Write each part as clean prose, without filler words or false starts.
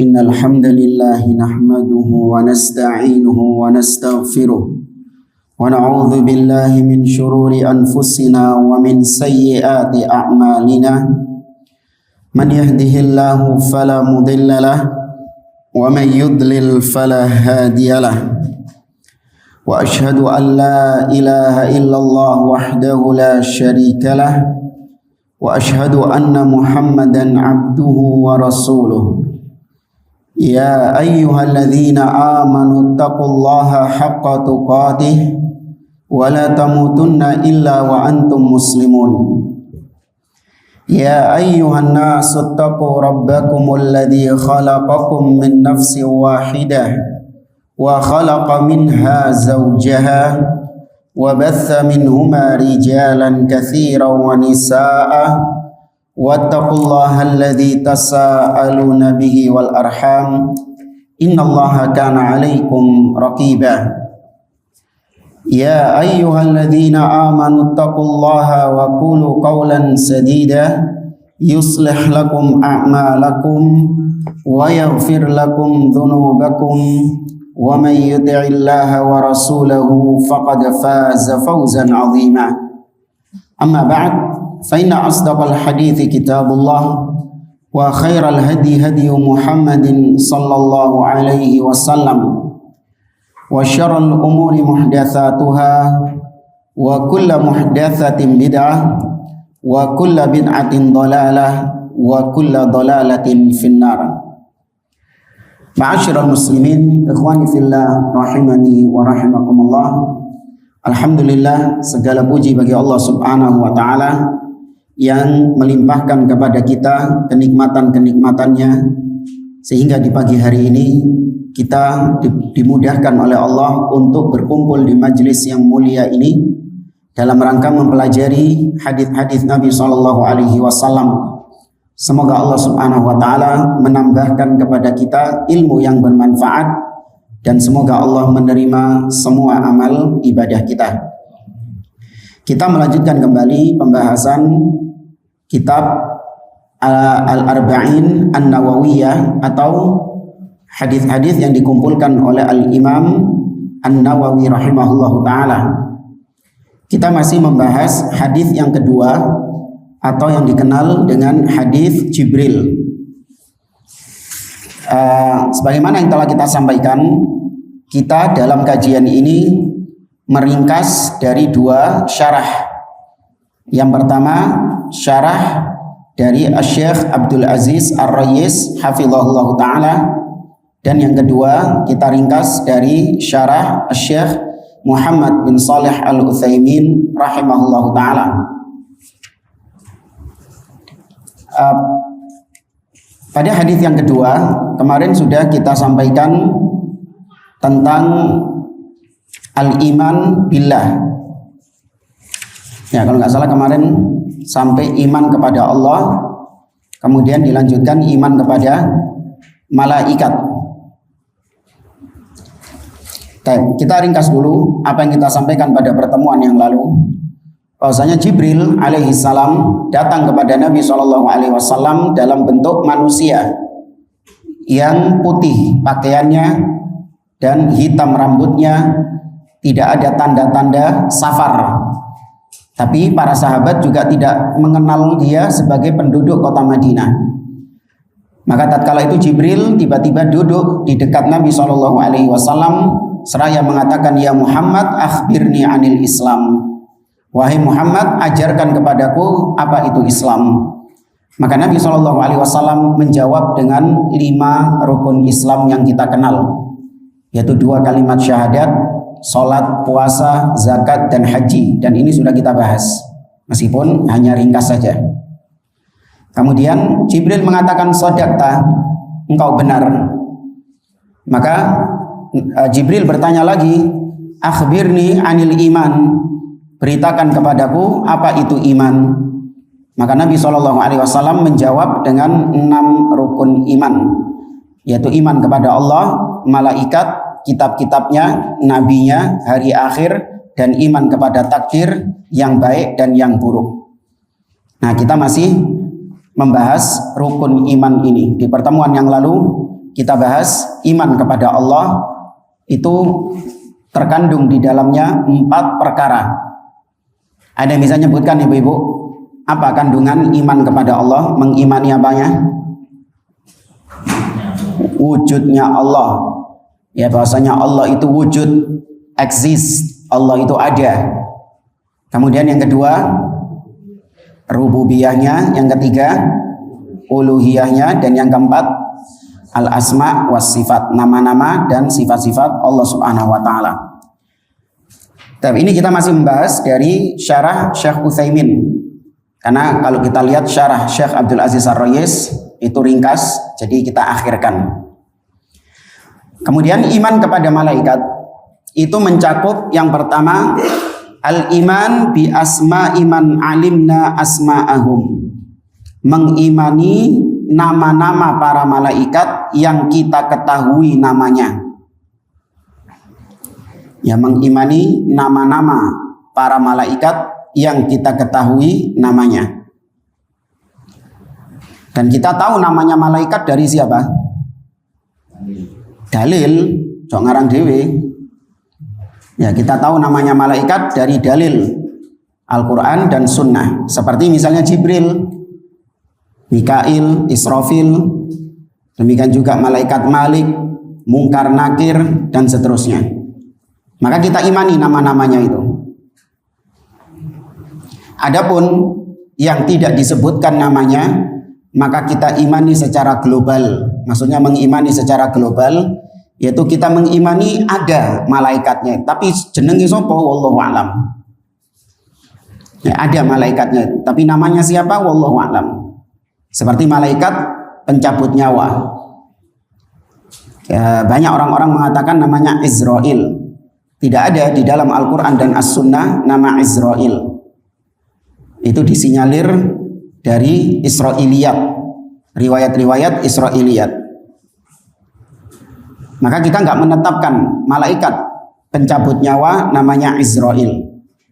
إن الحمد لله نحمده ونستعينه ونستغفره ونعوذ بالله من شرور أنفسنا ومن سيئات أعمالنا من يهده الله فلا مضل له ومن يضلل فلا هادي له وأشهد أن لا إله إلا الله وحده لا شريك له وأشهد أن محمدا عبده ورسوله يا أيها الذين آمنوا اتقوا الله حق تقاته ولا تموتن إلا وأنتم مسلمون يا أيها الناس اتقوا ربكم الذي خلقكم من نفس واحدة وخلق منها زوجها وبث منهما رجالا كثيرا ونساء واتقوا الله الذي تساءلون به والأرحام إن الله كان عليكم رقيبا يا أيها الذين آمنوا اتقوا الله وقولوا قولا سديدا يصلح لكم أعمالكم ويغفر لكم ذنوبكم ومن يطع الله ورسوله فقد فاز فوزا عظيما أما بعد فإن أصدق الحديث كتاب الله وخير الهدي هدي محمد صلى الله عليه وسلم وشر الأمور محدثاتها وكل محدثة بدعة وكل بدعة ضلالة وكل ضلالة في النار. Ma'asyiral muslimin, ikhwani fillah, rahimani wa rahimakumullah. Alhamdulillah, segala puji bagi Allah Subhanahu wa taala yang melimpahkan kepada kita kenikmatan-kenikmatannya sehingga di pagi hari ini kita dimudahkan oleh Allah untuk berkumpul di majelis yang mulia ini dalam rangka mempelajari hadis-hadis Nabi SAW. Semoga Allah Subhanahu wa taala menambahkan kepada kita ilmu yang bermanfaat dan semoga Allah menerima semua amal ibadah kita. Kita melanjutkan kembali pembahasan kitab Al-Arba'in An-Nawawiyah atau hadis-hadis yang dikumpulkan oleh Al-Imam An-Nawawi rahimahullahu taala. Kita masih membahas hadis yang kedua atau yang dikenal dengan hadis Jibril. Sebagaimana yang telah kita sampaikan, kita dalam kajian ini meringkas dari dua syarah. Yang pertama, syarah dari Syekh Abdul Aziz Ar-Rayis hafizahullah ta'ala, dan yang kedua kita ringkas dari syarah Syekh Muhammad bin Shalih Al-Utsaimin rahimahullah ta'ala. Pada hadis yang kedua kemarin sudah kita sampaikan tentang al-iman billah. Ya, kalau nggak salah kemarin sampai iman kepada Allah, kemudian dilanjutkan iman kepada malaikat. Kita ringkas dulu apa yang kita sampaikan pada pertemuan yang lalu. Bahwasanya Jibril alaihissalam datang kepada Nabi SAW dalam bentuk manusia yang putih pakaiannya dan hitam rambutnya, tidak ada tanda-tanda safar. Tapi para sahabat juga tidak mengenal dia sebagai penduduk kota Madinah. Maka tatkala itu Jibril tiba-tiba duduk di dekat Nabi SAW seraya mengatakan, "Ya Muhammad, akhbirni anil Islam." Wahai Muhammad, ajarkan kepadaku apa itu Islam. Maka Nabi SAW menjawab dengan 5 rukun Islam yang kita kenal, yaitu 2 kalimat syahadat, salat, puasa, zakat, dan haji. Dan ini sudah kita bahas, meskipun hanya ringkas saja. Kemudian Jibril mengatakan, "Shadaqta, engkau benar." Maka Jibril bertanya lagi, "Akhbirni anil iman." Beritakan kepadaku apa itu iman. Maka Nabi SAW menjawab dengan 6 rukun iman, yaitu iman kepada Allah, malaikat, kitab-kitabnya, nabinya, hari akhir, dan iman kepada takdir yang baik dan yang buruk. Nah, kita masih membahas rukun iman ini. Di pertemuan yang lalu kita bahas iman kepada Allah itu terkandung di dalamnya 4 perkara. Ada yang bisa nyebutkan ibu-ibu, apa kandungan iman kepada Allah? Mengimani apanya? Wujudnya Allah. Ya, bahwasanya Allah itu wujud, exist, Allah itu ada. Kemudian yang kedua, rububiyahnya. Yang ketiga, uluhiyahnya. Dan yang keempat, al-asma was sifat, nama-nama dan sifat-sifat Allah Subhanahu wa taala. Tapi ini kita masih membahas dari syarah Syekh Utsaimin. Karena kalau kita lihat syarah Syekh Abdul Aziz Ar-Rayis itu ringkas, jadi kita akhirkan. Kemudian iman kepada malaikat itu mencakup yang pertama al-iman bi asma'i man alimna asma'ahum. Mengimani nama-nama para malaikat yang kita ketahui namanya. Ya, mengimani nama-nama para malaikat yang kita ketahui namanya. Dan kita tahu namanya malaikat dari siapa? Dalil, jok ngarang dewe. Ya, kita tahu namanya malaikat dari dalil Al-Quran dan Sunnah. Seperti misalnya Jibril, Mikail, Israfil, demikian juga malaikat Malik, Mungkar, Nakir, dan seterusnya. Maka kita imani nama-namanya itu. Adapun yang tidak disebutkan namanya, maka kita imani secara global. Maksudnya mengimani secara global, yaitu kita mengimani ada malaikatnya, tapi jenenge sapa wallahu alam. Ya, ada malaikatnya, tapi namanya siapa wallahu alam. Seperti malaikat pencabut nyawa. Ya, banyak orang-orang mengatakan namanya Israel. Tidak ada di dalam Al-Quran dan As-Sunnah nama Israel. Itu disinyalir dari Israiliyat, riwayat-riwayat Israiliyat. Maka kita nggak menetapkan malaikat pencabut nyawa namanya Israel.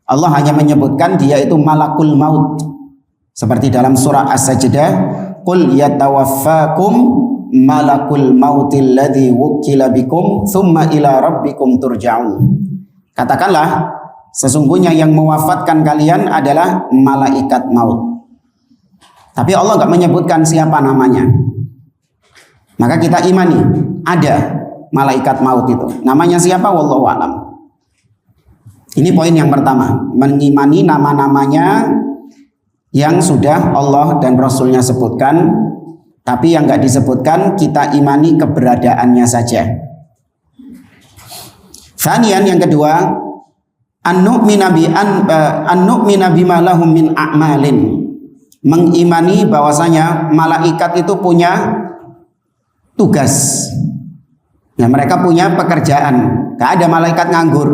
Allah hanya menyebutkan dia itu malakul maut. Seperti dalam surah As-Sajdah, qul yatawaffakum malakul mautil ladzi wukila bikum thumma ila rabbikum turja'un. Katakanlah, sesungguhnya yang mewafatkan kalian adalah malaikat maut. Tapi Allah nggak menyebutkan siapa namanya. Maka kita imani ada malaikat maut itu. Namanya siapa wallahu alam. Ini poin yang pertama, mengimani nama-namanya yang sudah Allah dan Rasulnya sebutkan. Tapi yang nggak disebutkan kita imani keberadaannya saja. Tsaniyan, yang kedua, an-nu'mina bima lahum min a'malin. Mengimani bahwasanya malaikat itu punya tugas. Ya, mereka punya pekerjaan. Gak ada malaikat nganggur.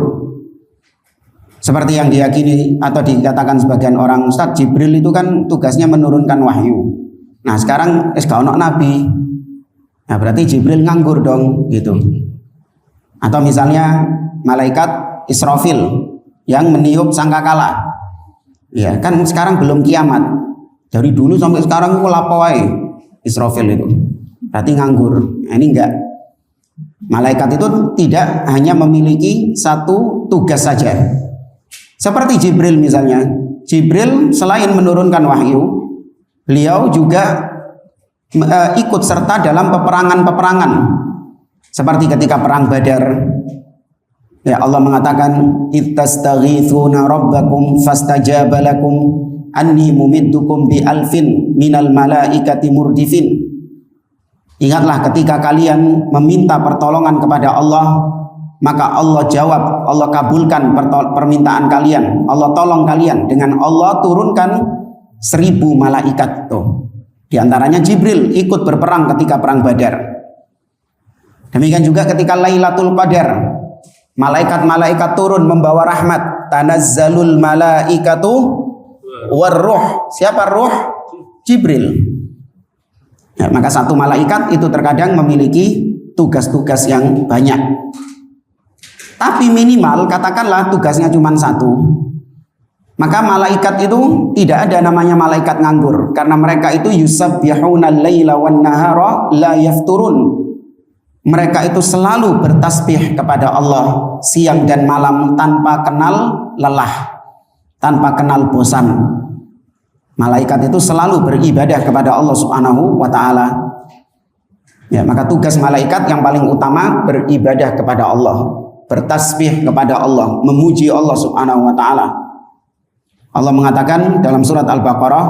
Seperti yang diyakini atau dikatakan sebagian orang, Ustaz, Jibril itu kan tugasnya menurunkan wahyu. Nah, sekarang gak ono nabi. Nah, berarti Jibril nganggur dong, gitu. Atau misalnya malaikat Israfil yang meniup sangkakala. Ya, kan sekarang belum kiamat. Dari dulu sampai sekarang itu lapawai Israfil itu. Berarti nganggur. Nah, ini enggak. Malaikat itu tidak hanya memiliki satu tugas saja. Seperti Jibril misalnya. Jibril selain menurunkan wahyu, beliau juga ikut serta dalam peperangan-peperangan. Seperti ketika perang Badar. Ya, Allah mengatakan, "Ittastaghitsuna rabbakum fastajaba lakum anni mumiddukum bi alfin minal malaikati murdifin." Ingatlah ketika kalian meminta pertolongan kepada Allah, maka Allah jawab, Allah kabulkan permintaan kalian. Allah tolong kalian dengan Allah turunkan 1000 malaikat tuh. Di antaranya Jibril ikut berperang ketika perang Badar. Demikian juga ketika Lailatul Qadar, malaikat-malaikat turun membawa rahmat. Tanazzalul malaikatu warruh. Siapa ruh? Jibril. Ya, maka satu malaikat itu terkadang memiliki tugas-tugas yang banyak. Tapi minimal katakanlah tugasnya cuma satu. Maka malaikat itu tidak ada namanya malaikat nganggur, karena mereka itu yusabbihuna al-laila wan nahara la yafturun. mereka itu selalu bertasbih kepada Allah siang dan malam tanpa kenal lelah, tanpa kenal bosan. Malaikat itu selalu beribadah kepada Allah Subhanahu wa taala. Ya, maka tugas malaikat yang paling utama beribadah kepada Allah, bertasbih kepada Allah, memuji Allah Subhanahu wa taala. Allah mengatakan dalam surat Al-Baqarah,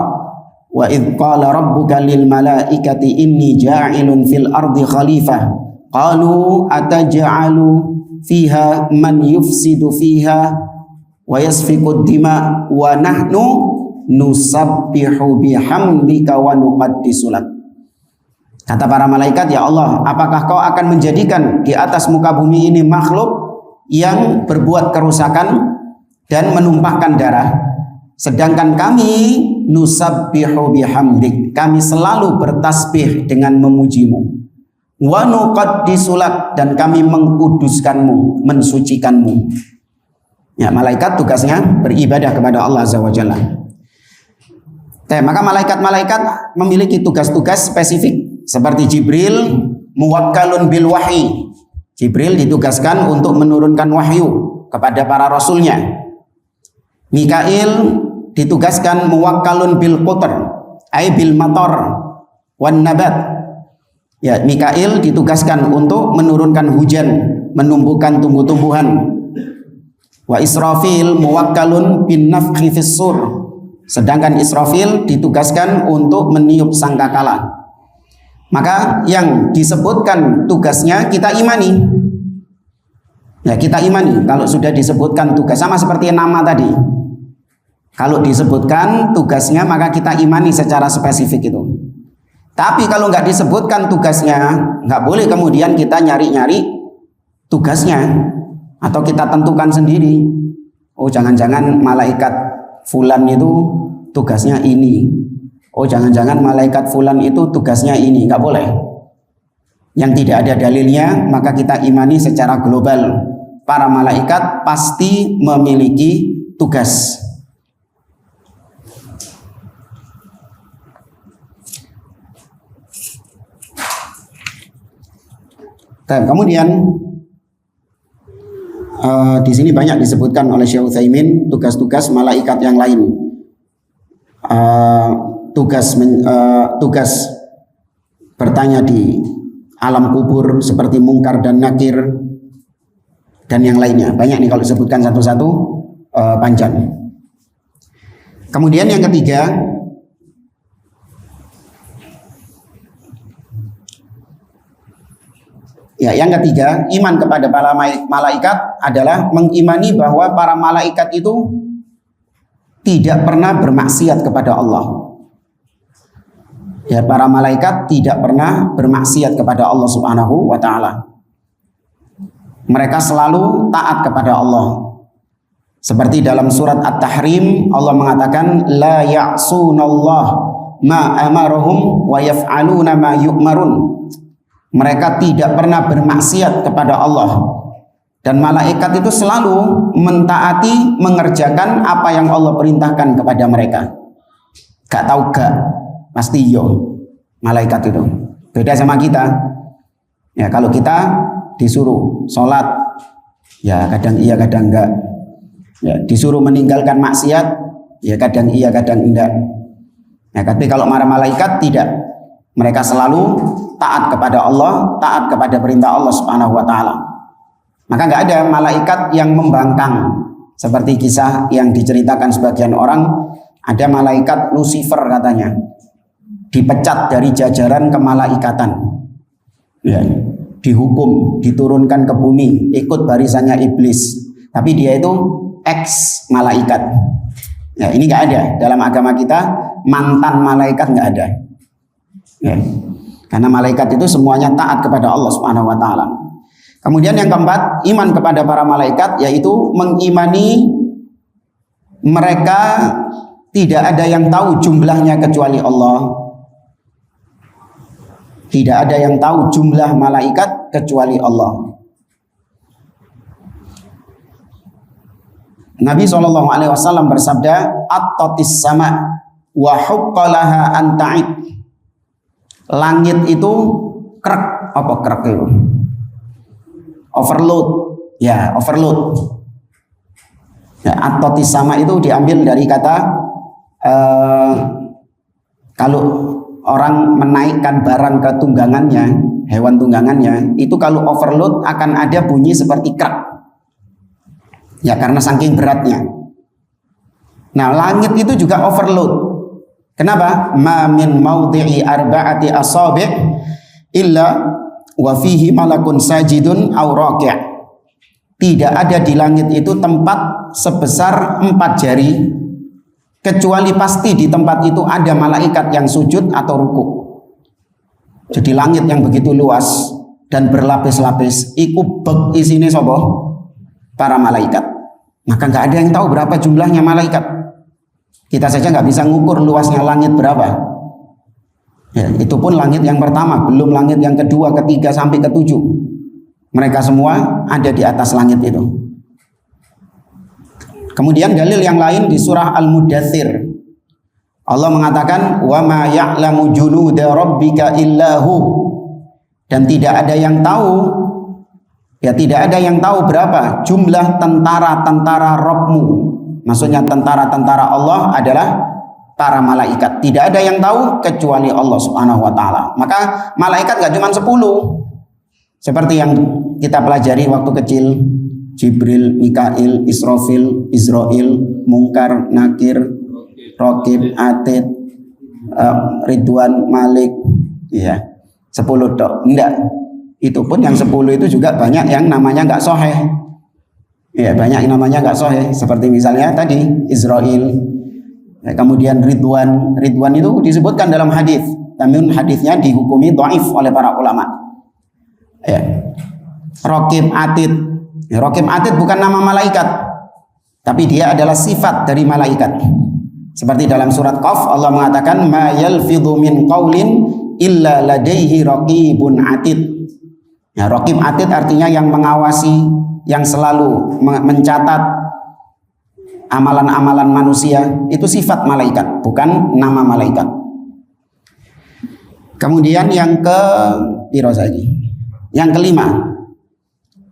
wa idz qala rabbuka lil malaikati inni ja'ilun fil ardi khalifah qalu ataj'alu fiha man yufsidu fiha wa yasfiku dima wa nahnu nusabbihu bihamdika wa nuqaddisu lak. Kata para malaikat, ya Allah, apakah kau akan menjadikan di atas muka bumi ini makhluk yang berbuat kerusakan dan menumpahkan darah, sedangkan kami nusabbihu bihamdik, kami selalu bertasbih dengan memujimu, wa nuqaddisu lak, dan kami mengkuduskanmu, mensucikanmu. Ya, malaikat tugasnya beribadah kepada Allah Azza wa Jalla. Maka malaikat-malaikat memiliki tugas-tugas spesifik. Seperti Jibril muwakkalun bil wahyi. Jibril ditugaskan untuk menurunkan wahyu kepada para rasulnya. Mikail ditugaskan muwakkalun bil qutr, ay bil matar wan nabat. Ya, Mikail ditugaskan untuk menurunkan hujan, menumbuhkan tumbuh-tumbuhan. Wa Israfil muwakkalun bin nafkhi fis sur. Sedangkan Israfil ditugaskan untuk meniup sangkakala. Maka yang disebutkan tugasnya kita imani. Ya, kita imani kalau sudah disebutkan tugas, sama seperti nama tadi. Kalau disebutkan tugasnya maka kita imani secara spesifik itu. Tapi kalau nggak disebutkan tugasnya, nggak boleh kemudian kita nyari-nyari tugasnya atau kita tentukan sendiri. Oh, jangan-jangan malaikat fulan itu tugasnya ini. Oh, jangan-jangan malaikat fulan itu tugasnya ini. Nggak boleh. Yang tidak ada dalilnya, maka kita imani secara global. Para malaikat pasti memiliki tugas. Dan kemudian di sini banyak disebutkan oleh Syekh Utsaimin tugas-tugas malaikat yang lain. Tugas bertanya di alam kubur seperti Mungkar dan Nakir dan yang lainnya. Banyak nih kalau disebutkan satu-satu panjang. Kemudian yang ketiga, iman kepada para malaikat adalah mengimani bahwa para malaikat itu tidak pernah bermaksiat kepada Allah. Ya, para malaikat tidak pernah bermaksiat kepada Allah Subhanahu wa taala. Mereka selalu taat kepada Allah. Seperti dalam surat At-Tahrim Allah mengatakan la ya'sunallah ma amarahum wa yaf'aluna ma yu'marun. Mereka tidak pernah bermaksiat kepada Allah. Dan malaikat itu selalu mentaati, mengerjakan apa yang Allah perintahkan kepada mereka. Gak tahu gak, pasti yo malaikat itu. Beda sama kita. Ya, kalau kita disuruh sholat, ya kadang iya kadang enggak. Ya, disuruh meninggalkan maksiat, ya kadang iya kadang enggak. Ya, tapi kalau para malaikat tidak. Mereka selalu taat kepada Allah, taat kepada perintah Allah Subhanahu wa taala. Maka nggak ada malaikat yang membangkang seperti kisah yang diceritakan sebagian orang. Ada malaikat Lucifer katanya dipecat dari jajaran kemalaikatan, ya, dihukum, diturunkan ke bumi, ikut barisannya iblis. Tapi dia itu ex malaikat. Ya, ini nggak ada dalam agama kita, mantan malaikat nggak ada. Ya, karena malaikat itu semuanya taat kepada Allah Subhanahu wa taala. Kemudian yang keempat, iman kepada para malaikat, yaitu mengimani mereka tidak ada yang tahu jumlahnya kecuali Allah. Tidak ada yang tahu jumlah malaikat kecuali Allah. Nabi SAW bersabda, at-tatis sama wa huqqalaha an ta'id. Langit itu krek, apa krek itu? overload. Ya, overload. Ya, atotis sama itu diambil dari kata kalau orang menaikkan barang ke tunggangannya, hewan tunggangannya, itu kalau overload akan ada bunyi seperti krak. Ya, karena saking beratnya. Nah, langit itu juga overload. Kenapa? Ma min maudhi'i arba'ati asabi' illa wa fihi malakun sajidun aw raki'. Tidak ada di langit itu tempat sebesar 4 jari kecuali pasti di tempat itu ada malaikat yang sujud atau ruku. Jadi langit yang begitu luas dan berlapis-lapis iku bek isine sapa? Para malaikat. Maka nggak ada yang tahu berapa jumlahnya malaikat. Kita saja nggak bisa ngukur luasnya langit berapa. Ya, itu pun langit yang pertama, belum langit yang kedua, ketiga sampai ketujuh. Mereka semua ada di atas langit itu. Kemudian dalil yang lain di surah Al-Mudaththir. Allah mengatakan, "Wa ma ya'lamu junuda rabbika illahu." Dan tidak ada yang tahu, ya tidak ada yang tahu berapa jumlah tentara-tentara Rabbmu. Maksudnya tentara-tentara Allah adalah para malaikat. Tidak ada yang tahu kecuali Allah Subhanahu wa taala. Maka malaikat gak cuma 10. Seperti yang kita pelajari waktu kecil, Jibril, Mikail, Israfil, Israil, Munkar, Nakir, Raqib, Atid, Ridwan, Malik, ya 10 tok. Enggak. Itu pun yang 10 itu juga banyak yang namanya enggak sahih. Ya, banyak yang namanya enggak sahih. Seperti misalnya tadi Israil, ya, kemudian Ridwan. Ridwan itu disebutkan dalam hadis, namun hadisnya dihukumi dhaif oleh para ulama. Ya. Raqib, Atid. Ya, Raqib, Atid bukan nama malaikat, tapi dia adalah sifat dari malaikat. Seperti dalam surat Qaf Allah mengatakan ma yalfidhu min qaulin illa ladaihi raqibun atid. Ya, raqib atid artinya yang mengawasi, yang selalu mencatat amalan-amalan manusia. Itu sifat malaikat, bukan nama malaikat. Kemudian yang yang kelima.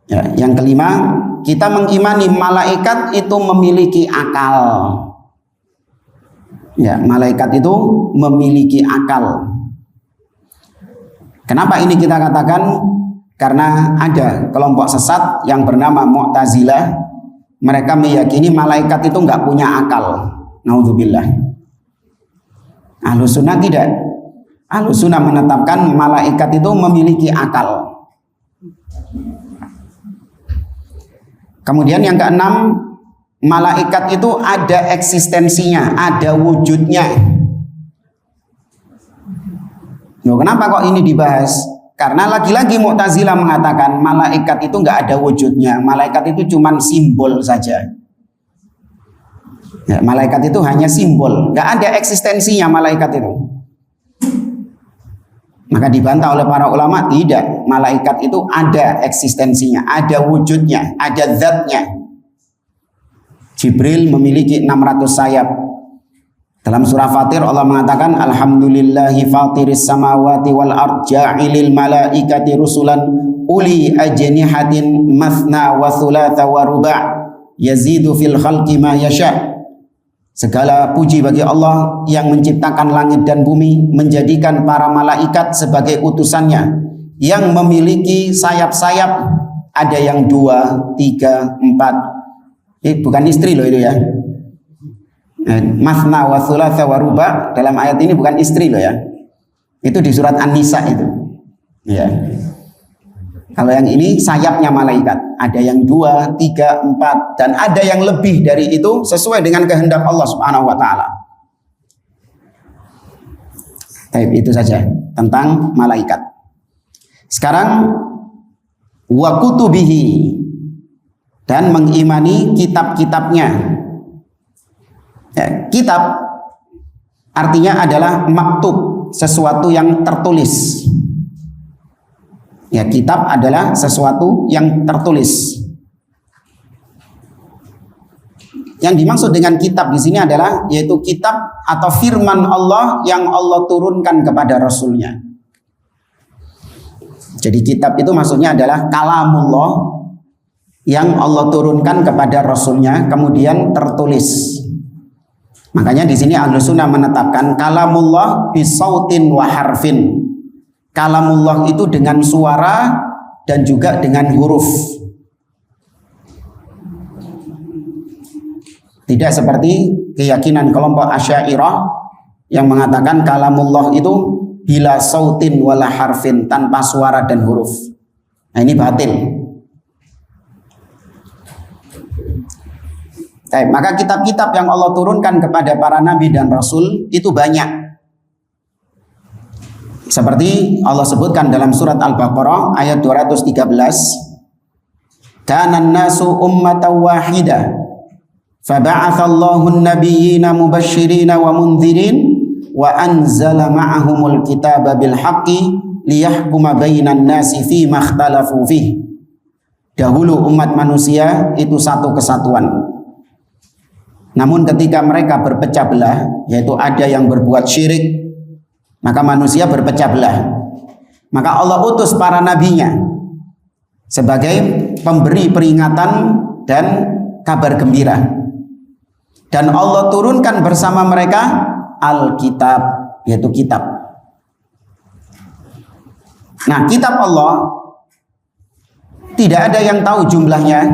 Ya, yang kelima, kita mengimani malaikat itu memiliki akal. Ya, malaikat itu memiliki akal. Kenapa ini kita katakan? Karena ada kelompok sesat yang bernama Mu'tazilah. Mereka meyakini malaikat itu nggak punya akal. Naudzubillah. Ahlus Sunnah tidak. Ahlus Sunnah menetapkan malaikat itu memiliki akal. Kemudian yang keenam, malaikat itu ada eksistensinya, ada wujudnya. Loh, kenapa kok ini dibahas? Karena lagi-lagi Mu'tazilah mengatakan malaikat itu nggak ada wujudnya, malaikat itu cuma simbol saja. Ya, malaikat itu hanya simbol, nggak ada eksistensinya malaikat itu. Maka dibantah oleh para ulama, tidak, malaikat itu ada eksistensinya, ada wujudnya, ada zatnya. Jibril memiliki 600 sayap. Dalam surah Fatir Allah mengatakan alhamdulillahi fatiris samawati wal ard ja'ilil malaikati rusulan uli ajnihatin mathna wa thulatha wa ruba' yazidu fil khalqi ma yasha'. Segala puji bagi Allah yang menciptakan langit dan bumi, menjadikan para malaikat sebagai utusannya yang memiliki sayap-sayap, ada yang 2, 3, 4. Bukan istri loh itu ya. Mathna wa thulatha wa ruba' dalam ayat ini bukan istri loh ya. Itu di surat An-Nisa itu. Ya. Kalau yang ini sayapnya malaikat, ada yang 2, 3, 4 dan ada yang lebih dari itu sesuai dengan kehendak Allah Subhanahu wa taala. Baik, itu saja tentang malaikat. Sekarang wa kutubihi, dan mengimani kitab-kitabnya. Ya, kitab artinya adalah maktub, sesuatu yang tertulis. Ya, kitab adalah sesuatu yang tertulis. Yang dimaksud dengan kitab di sini adalah yaitu kitab atau firman Allah yang Allah turunkan kepada Rasulnya. Jadi kitab itu maksudnya adalah kalamullah yang Allah turunkan kepada Rasulnya kemudian tertulis. Makanya di sini Ahlus Sunnah menetapkan kalamullah bisautin wa harfin. Kalamullah itu dengan suara dan juga dengan huruf. Tidak seperti keyakinan kelompok Asy'ariyah yang mengatakan kalamullah itu bila sautin wala harfin, tanpa suara dan huruf. Nah, ini batil. Maka kitab-kitab yang Allah turunkan kepada para nabi dan rasul itu banyak. Seperti Allah sebutkan dalam surat Al-Baqarah ayat 213, "Kanan nasu ummatan wahidah, faba'atsallahu an-nabiyyina mubashshirina wa mundhirin, wa anzala ma'ahumul kitaba bil haqqi liyahkuma bainan nasi fi ma ikhtalafu fihi." Dahulu umat manusia itu satu kesatuan. Namun ketika mereka berpecah belah, yaitu ada yang berbuat syirik, maka manusia berpecah belah. Maka Allah utus para nabinya sebagai pemberi peringatan dan kabar gembira. Dan Allah turunkan bersama mereka Alkitab, yaitu kitab. Nah, kitab Allah tidak ada yang tahu jumlahnya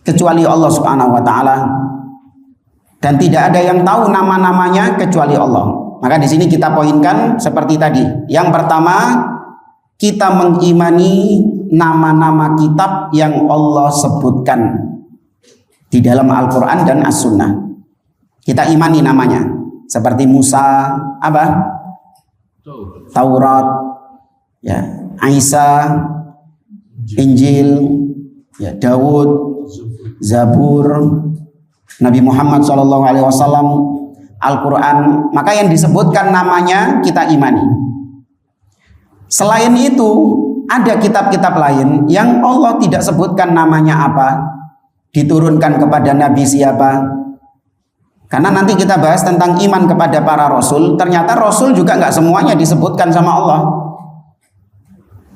kecuali Allah Subhanahu wa taala. Dan tidak ada yang tahu nama-namanya kecuali Allah. Maka di sini kita poinkan seperti tadi. Yang pertama, kita mengimani nama-nama kitab yang Allah sebutkan di dalam Al-Quran dan As-Sunnah. Kita imani namanya. Seperti Musa, apa? Taurat, ya, Isa, Injil, ya, Daud, Zabur, Nabi Muhammad SAW, Al-Quran. Maka yang disebutkan namanya kita imani. Selain itu ada kitab-kitab lain yang Allah tidak sebutkan namanya apa, diturunkan kepada Nabi siapa. Karena nanti kita bahas tentang iman kepada para Rasul. Ternyata Rasul juga nggak semuanya disebutkan sama Allah.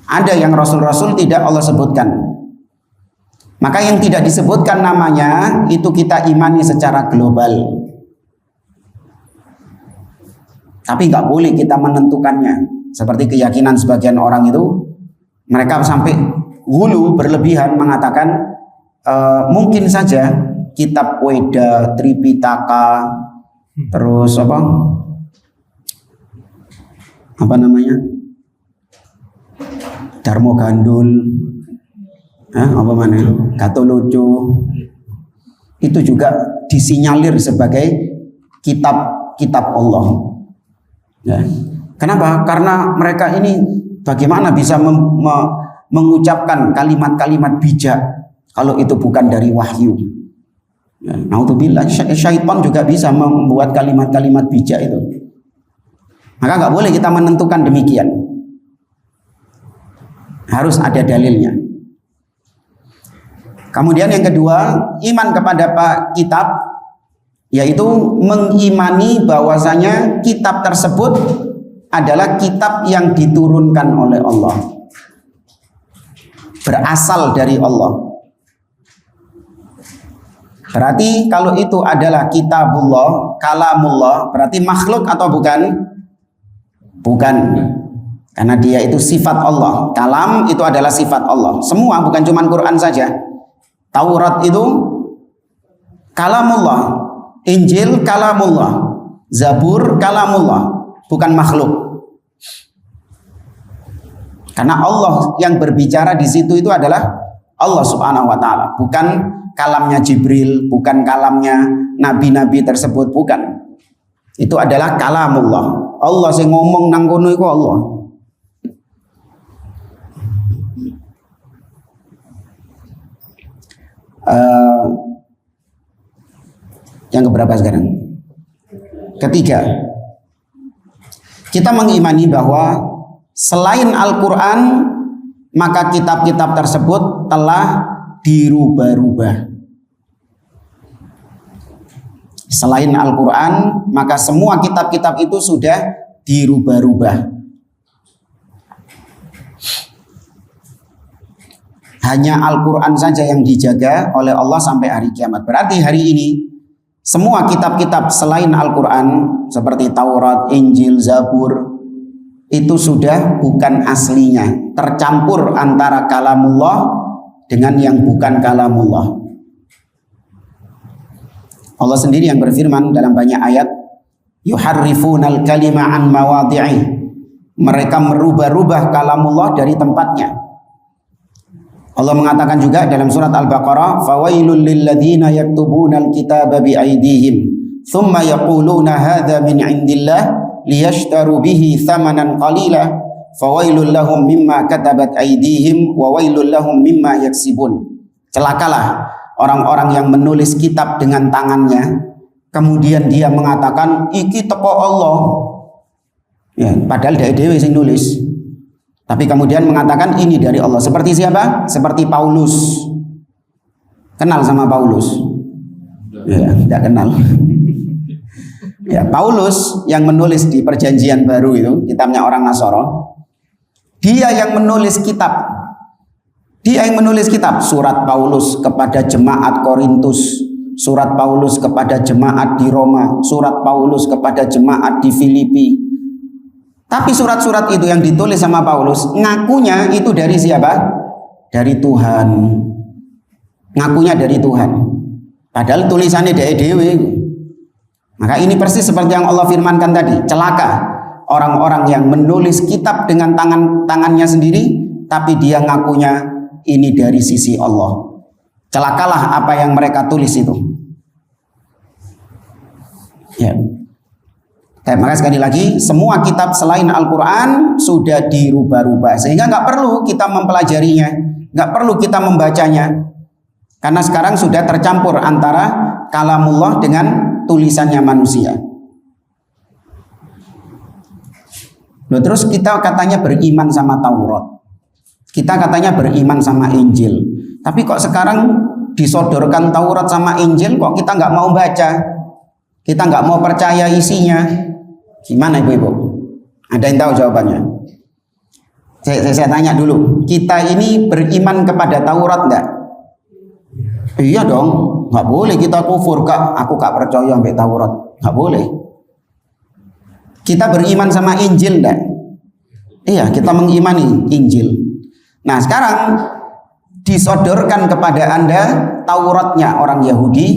Ada yang Rasul-Rasul tidak Allah sebutkan. Maka yang tidak disebutkan namanya itu kita imani secara global. Tapi nggak boleh kita menentukannya. Seperti keyakinan sebagian orang itu, mereka sampai hulu berlebihan mengatakan mungkin saja kitab Weda, Tripitaka, terus apa namanya, Darmo Gandul, apa mana, Gatoloco, itu juga disinyalir sebagai kitab Allah. Ya. Kenapa? Karena mereka ini bagaimana bisa mengucapkan kalimat-kalimat bijak kalau itu bukan dari wahyu. Ya, naudzubillah, syaitan juga bisa membuat kalimat-kalimat bijak itu. Maka nggak boleh kita menentukan demikian. Harus ada dalilnya. Kemudian yang kedua, iman kepada kitab, yaitu mengimani bahwasanya kitab tersebut adalah kitab yang diturunkan oleh Allah, berasal dari Allah. Berarti kalau itu adalah kitabullah, kalamullah, berarti makhluk atau bukan? Bukan. Karena dia itu sifat Allah. Kalam itu adalah sifat Allah. Semua, bukan cuma Quran saja. Taurat itu kalamullah, Injil kalamullah, Zabur kalamullah, bukan makhluk. Karena Allah yang berbicara di situ itu adalah Allah Subhanahu wa taala, bukan kalamnya Jibril, bukan kalamnya nabi-nabi tersebut, bukan. Itu adalah kalamullah. Allah sing ngomong nang kono iku Allah. Yang keberapa sekarang? Ketiga, kita mengimani bahwa selain Al-Quran, maka kitab-kitab tersebut telah dirubah-rubah. Selain Al-Quran, maka semua kitab-kitab itu sudah dirubah-rubah. hanya Al-Quran saja yang dijaga oleh Allah sampai hari kiamat. Berarti hari ini semua kitab-kitab selain Al-Quran seperti Taurat, Injil, Zabur itu sudah bukan aslinya, tercampur antara kalamullah dengan yang bukan kalamullah. Allah sendiri yang berfirman dalam banyak ayat, yuharrifunal kalima an mawadhi'i. Mereka merubah-rubah kalamullah dari tempatnya. Allah mengatakan juga dalam surat Al-Baqarah, fawailul lilladzina yaktubunal kitaba biaydihim thumma yaquluna hadza min indillah liyashtaru bihi thamanan qalila fawailul lahum mimma katabat aydihim wa wailul lahum mimma yaksibun. Celakalah orang-orang yang menulis kitab dengan tangannya kemudian dia mengatakan iki teko Allah. Ya, padahal dhewe sing nulis. Tapi kemudian mengatakan ini dari Allah. Seperti siapa? Seperti Paulus. Kenal sama Paulus? Ya, tidak kenal. Ya, Paulus yang menulis di Perjanjian Baru itu, kitabnya orang Nasoro. Dia yang menulis kitab. Dia yang menulis kitab. Surat Paulus kepada jemaat Korintus, surat Paulus kepada jemaat di Roma, surat Paulus kepada jemaat di Filipi. Tapi surat-surat itu yang ditulis sama Paulus, ngakunya itu dari siapa? Dari Tuhan. Ngakunya dari Tuhan. Padahal tulisannya dari dewe. Maka ini persis seperti yang Allah firmankan tadi. Celaka orang-orang yang menulis kitab dengan tangannya sendiri, tapi dia ngakunya ini dari sisi Allah. Celakalah apa yang mereka tulis itu. Ya. Maka sekali lagi, semua kitab selain Al-Quran sudah dirubah-rubah. Sehingga nggak perlu kita mempelajarinya, nggak perlu kita membacanya. Karena sekarang sudah tercampur antara kalamullah dengan tulisannya manusia. Loh, terus kita katanya beriman sama Taurat. Kita katanya beriman sama Injil. Tapi kok sekarang disodorkan Taurat sama Injil, kok kita nggak mau baca? Kita nggak mau percaya isinya. Gimana ibu-ibu? Ada yang tahu jawabannya? Saya tanya dulu. Kita ini beriman kepada Taurat enggak? Iya dong. Nggak boleh kita kufur, Kak. Aku gak percaya sampai Taurat. Nggak boleh. Kita beriman sama Injil enggak? Iya, kita mengimani Injil. Nah, sekarang disodorkan kepada Anda Tauratnya orang Yahudi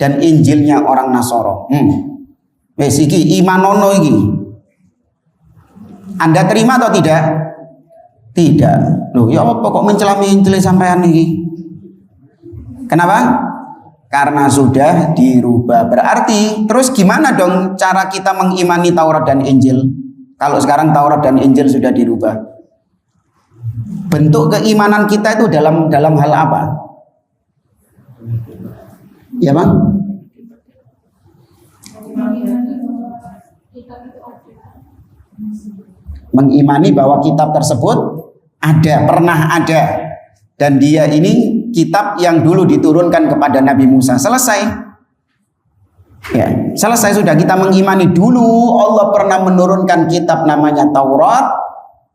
dan Injilnya orang Nasoro. Wes iki imanono iki. Anda terima atau tidak? Tidak. Loh, ya apa kok mencelami Injil sampean iki? Kenapa? Karena sudah dirubah. Berarti terus gimana dong cara kita mengimani Taurat dan Injil? Kalau sekarang Taurat dan Injil sudah dirubah. Bentuk keimanan kita itu dalam hal apa? Ya, Bang? Mengimani bahwa kitab tersebut pernah ada, dan dia ini kitab yang dulu diturunkan kepada Nabi Musa. Selesai. Ya, selesai sudah. Kita mengimani dulu Allah pernah menurunkan kitab namanya Taurat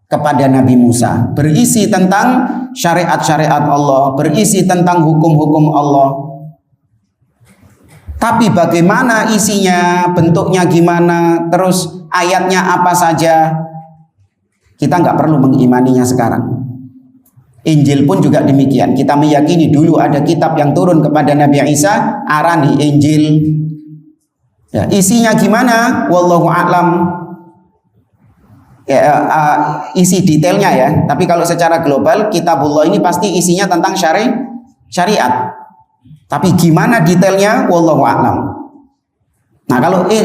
kepada Nabi Musa, berisi tentang syariat-syariat Allah, berisi tentang hukum-hukum Allah. Tapi bagaimana isinya, bentuknya gimana, terus ayatnya apa saja, kita nggak perlu mengimaninya sekarang. Injil pun juga demikian. Kita meyakini dulu ada kitab yang turun kepada Nabi Isa, arani Injil. Ya, isinya gimana? Wallahu a'lam. Ya, isi detailnya ya. Tapi kalau secara global, kitabullah ini pasti isinya tentang syariat. Tapi gimana detailnya? Wallahu a'lam. Nah,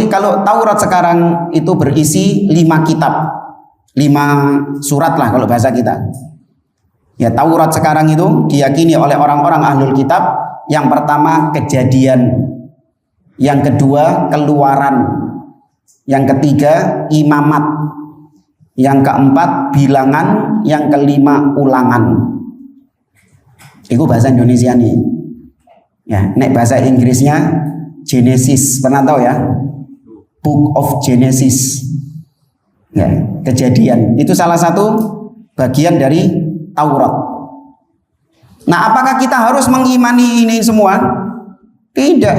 kalau Taurat sekarang itu berisi 5 kitab, 5 surat lah kalau bahasa kita. Ya, Taurat sekarang itu diyakini oleh orang-orang ahlul kitab. Yang pertama Kejadian, yang kedua Keluaran, yang ketiga Imamat, yang keempat Bilangan, yang kelima Ulangan. Itu bahasa Indonesia nih. Ya, nek bahasa Inggrisnya Genesis, pernah tahu ya? Book of Genesis. Ya, Kejadian. Itu salah satu bagian dari Taurat. Nah, apakah kita harus mengimani ini semua? Tidak.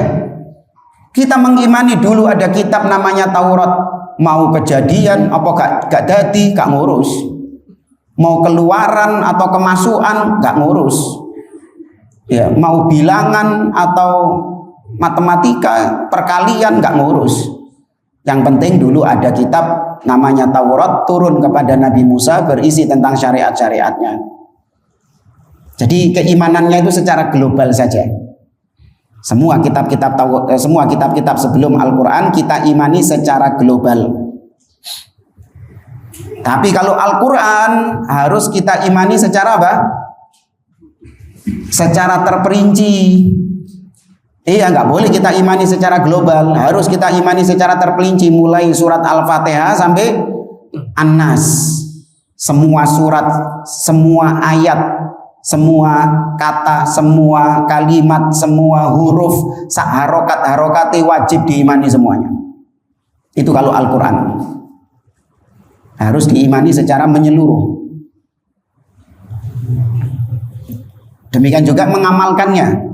Kita mengimani dulu ada kitab namanya Taurat. Mau kejadian apa gak dadi, gak ngurus. Mau keluaran atau kemasukan, gak ngurus. Ya, mau bilangan atau matematika, perkalian, gak ngurus. Yang penting dulu ada kitab namanya Taurat turun kepada Nabi Musa berisi tentang syariat-syariatnya. Jadi keimanannya itu secara global saja. Semua kitab-kitab sebelum Al-Quran kita imani secara global. Tapi kalau Al-Quran harus kita imani secara apa? Secara terperinci. Iya, nggak boleh kita imani secara global, harus kita imani secara terperinci mulai surat Al-Fatihah sampai An-Nas. Semua surat, semua ayat, semua kata, semua kalimat, semua huruf, harokat-harokati wajib diimani semuanya. Itu kalau Al-Quran. Harus diimani secara menyeluruh. Demikian juga mengamalkannya.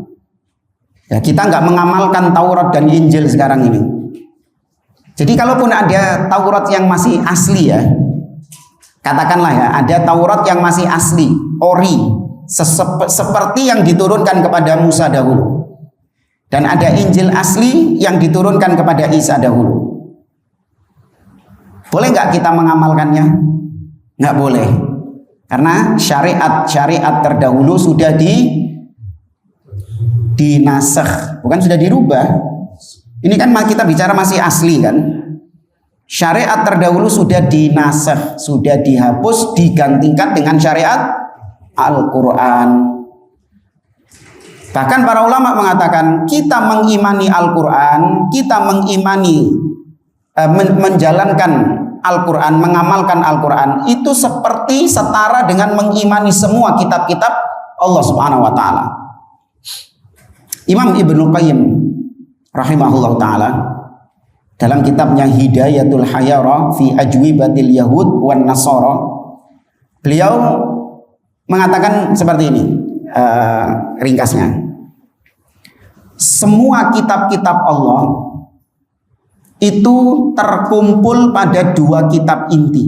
Ya, kita nggak mengamalkan Taurat dan Injil sekarang ini. Jadi kalaupun ada Taurat yang masih asli ya, katakanlah ya, ada Taurat yang masih asli, ori, seperti yang diturunkan kepada Musa dahulu. Dan ada Injil asli yang diturunkan kepada Isa dahulu. Boleh nggak kita mengamalkannya? Nggak boleh. Karena syariat terdahulu sudah dinasakh, bukan sudah dirubah. Ini kan kita bicara masih asli kan. Syariat terdahulu sudah dinasakh, sudah dihapus, digantikan dengan syariat Al-Quran. Bahkan para ulama mengatakan kita mengimani Al-Quran, kita mengimani menjalankan Al-Quran, mengamalkan Al-Quran itu seperti setara dengan mengimani semua kitab-kitab Allah Subhanahu wa taala. Imam Ibnu Qayyim rahimahullah taala dalam kitabnya Hidayatul Hayara fi Ajwibatil Yahud wan Nasara, beliau mengatakan seperti ini, ringkasnya. Semua kitab-kitab Allah itu terkumpul pada dua kitab inti,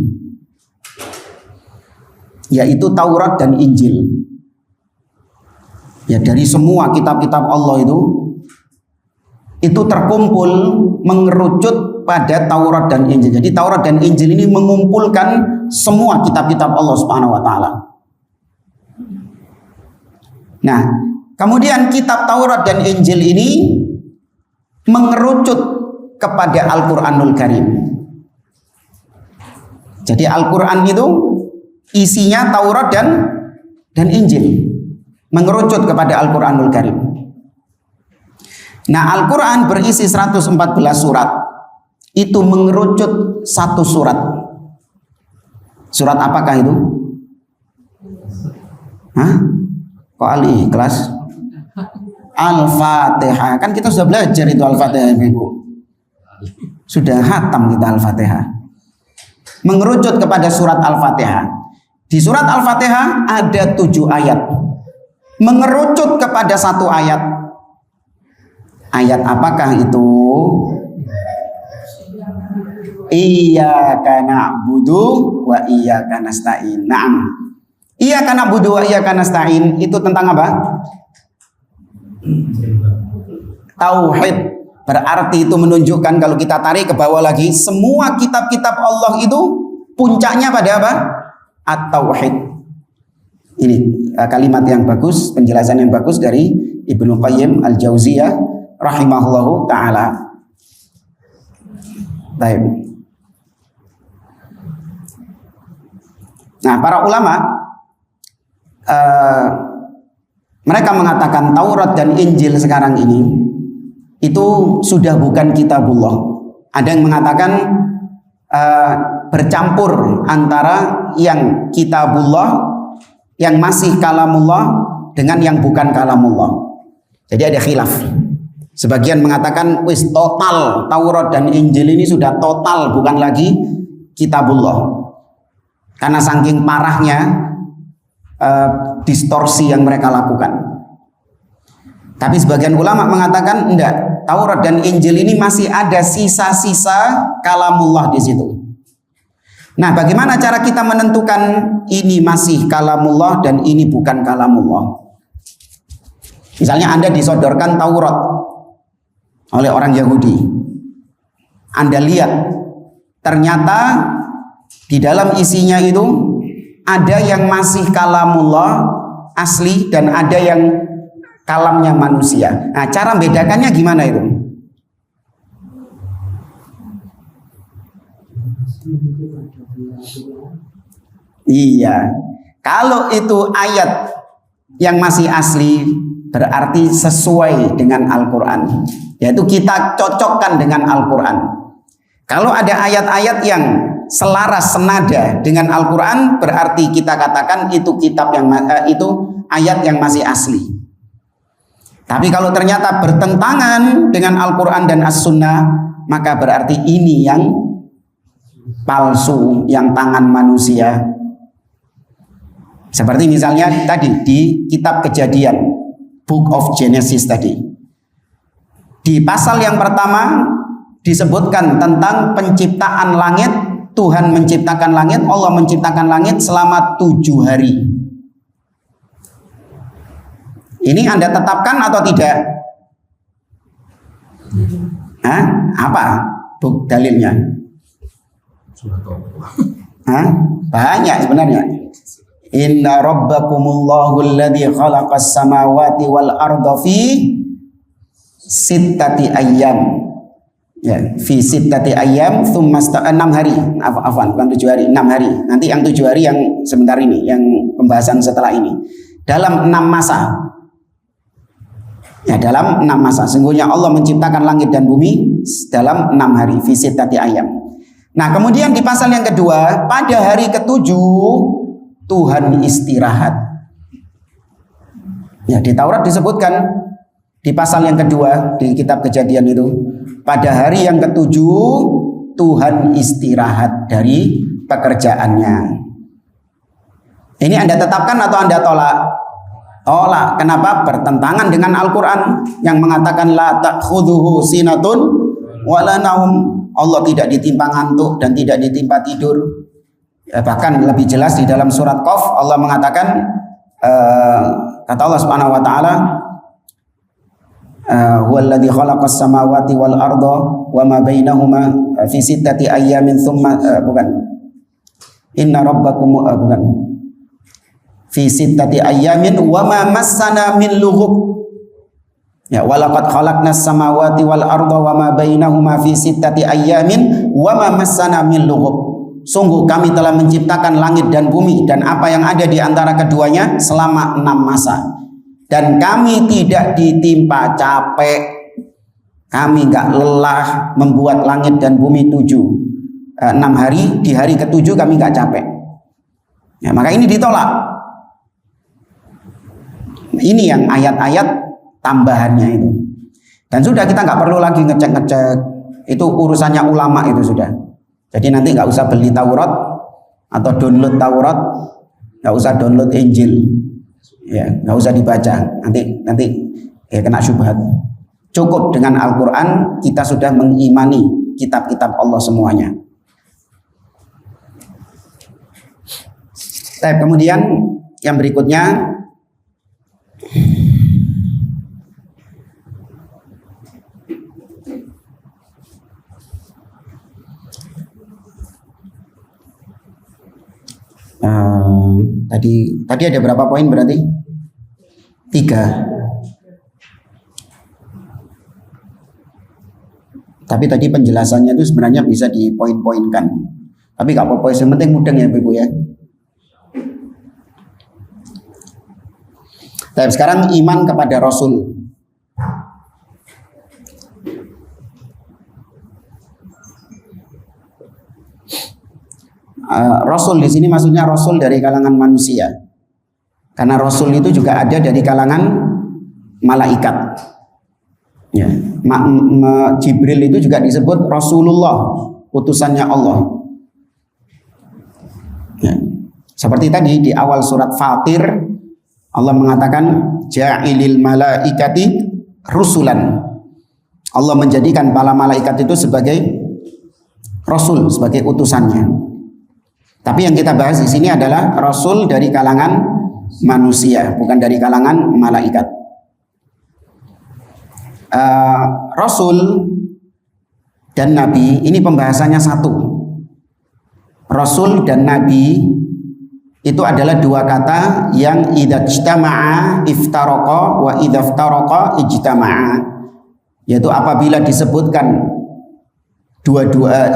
yaitu Taurat dan Injil. Ya, dari semua kitab-kitab Allah itu terkumpul mengerucut pada Taurat dan Injil. Jadi Taurat dan Injil ini mengumpulkan semua kitab-kitab Allah Subhanahu wa taala. Nah, kemudian kitab Taurat dan Injil ini mengerucut kepada Al-Qur'anul Karim. Jadi Al-Qur'an itu isinya Taurat dan Injil, mengerucut kepada Al-Qur'anul Karim. Nah, Al-Quran berisi 114 surat. Itu mengerucut satu surat. Surat apakah itu? Hah? Kok Al-Ikhlas? Al-Fatihah. Kan kita sudah belajar itu Al-Fatihah, Ibu. Sudah khatam kita Al-Fatihah. Mengerucut kepada surat Al-Fatihah. Di surat Al-Fatihah ada 7 ayat. Mengerucut kepada satu ayat. Ayat apakah itu? Iyyaka na'budu wa iyyaka nasta'in. Naam. Iyyaka na'budu wa iyyaka nasta'in itu tentang apa? Tauhid. Berarti itu menunjukkan, kalau kita tarik ke bawah lagi, semua kitab-kitab Allah itu puncaknya pada apa? At-Tauhid. Ini kalimat yang bagus, penjelasan yang bagus dari Ibnu Qayyim Al-Jauziyah rahimahullahu ta'ala. Baik. Nah, para ulama mereka mengatakan Taurat dan Injil sekarang ini itu sudah bukan kitabullah. Ada yang mengatakan bercampur antara yang kitabullah, yang masih kalamullah, dengan yang bukan kalamullah. Jadi ada khilaf. Sebagian mengatakan wis total Taurat dan Injil ini sudah total bukan lagi kitabullah. Karena saking parahnya distorsi yang mereka lakukan. Tapi sebagian ulama mengatakan enggak, Taurat dan Injil ini masih ada sisa-sisa kalamullah di situ. Nah, bagaimana cara kita menentukan ini masih kalamullah dan ini bukan kalamullah? Misalnya Anda disodorkan Taurat oleh orang Yahudi. Anda lihat, ternyata di dalam isinya itu ada yang masih kalamullah asli dan ada yang kalamnya manusia. Nah, cara membedakannya gimana itu? Iya, kalau itu ayat yang masih asli berarti sesuai dengan Al-Quran, yaitu kita cocokkan dengan Al-Quran. Kalau ada ayat-ayat yang selaras senada dengan Al-Quran, berarti kita katakan itu kitab yang itu ayat yang masih asli. Tapi kalau ternyata bertentangan dengan Al-Quran dan As-Sunnah, maka berarti ini yang palsu, yang tangan manusia. Seperti misalnya tadi di kitab Kejadian, Book of Genesis tadi. Di pasal yang pertama disebutkan tentang penciptaan langit. Tuhan menciptakan langit, Allah menciptakan langit selama 7 hari. Ini Anda tetapkan atau tidak? Hah? Apa buk dalilnya? Hah? Banyak sebenarnya. Inna rabbakumullahu alladhi khalaqas samawati wal arda fi sittati ayyam. Ya, fi sittati ayyam thumma 6 hari. Afwan, bukan 7 hari, 6 hari. Nanti yang 7 hari yang sebentar ini, yang pembahasan setelah ini. Dalam 6 masa. Ya, dalam 6 masa. Sungguhnya Allah menciptakan langit dan bumi dalam 6 hari, fi sittati ayyam. Nah, kemudian di pasal yang kedua, pada hari ke-7 Tuhan istirahat. Ya, di Taurat disebutkan di pasal yang kedua di kitab Kejadian itu, pada hari yang ke-7 Tuhan istirahat dari pekerjaannya. Ini Anda tetapkan atau Anda tolak? Tolak. Kenapa? Bertentangan dengan Al-Quran yang mengatakan la ta'khudhuhu sinatun wala naum. Allah tidak ditimpa ngantuk dan tidak ditimpa tidur. Bahkan lebih jelas di dalam surat Qaf Allah mengatakan, kata Allah Subhanahu wa taala, huwallazi khalaqas samawati wal arda wa ma bainahuma fi sittati ayyamin thumma bukan inna rabbakum bukan fi sittati ayyamin wa ma massana min lughub. Ya, walaqad khalaqnas samawati wal arda wa ma bainahuma fi sittati ayyamin wa ma massana min lughub. Sungguh kami telah menciptakan langit dan bumi dan apa yang ada di antara keduanya selama 6 masa. Dan kami tidak ditimpa capek. Kami enggak lelah membuat langit dan bumi 6 hari. Di hari ke-7 kami enggak capek. Ya, maka ini ditolak. Ini yang ayat-ayat tambahannya itu. Dan sudah kita nggak perlu lagi ngecek-ngecek. Itu urusannya ulama itu sudah. Jadi nanti nggak usah beli Taurat atau download Taurat, nggak usah download Injil, ya nggak usah dibaca. Nanti ya kena syubhat. Cukup dengan Al-Quran kita sudah mengimani kitab-kitab Allah semuanya. Kemudian yang berikutnya. Tadi ada berapa poin berarti? 3. Tapi tadi penjelasannya itu sebenarnya bisa dipoin-poinkan. Tapi gak apa-apa, yang penting mudeng ya Ibu ya. Tapi sekarang iman kepada Rasul. Rasul di sini maksudnya Rasul dari kalangan manusia. Karena Rasul itu juga ada dari kalangan malaikat. Ya, Jibril itu juga disebut Rasulullah, utusannya Allah. Ya. Seperti tadi di awal surat Fatir, Allah mengatakan ja'ilil malaikati rusulan. Allah menjadikan para malaikat itu sebagai rasul, sebagai utusannya. Tapi yang kita bahas di sini adalah rasul dari kalangan manusia, bukan dari kalangan malaikat. Rasul dan nabi ini pembahasannya satu. Rasul dan nabi itu adalah dua kata yang idza ijtama'a iftaraqa wa idza iftaraqa ijtama'a, yaitu apabila disebutkan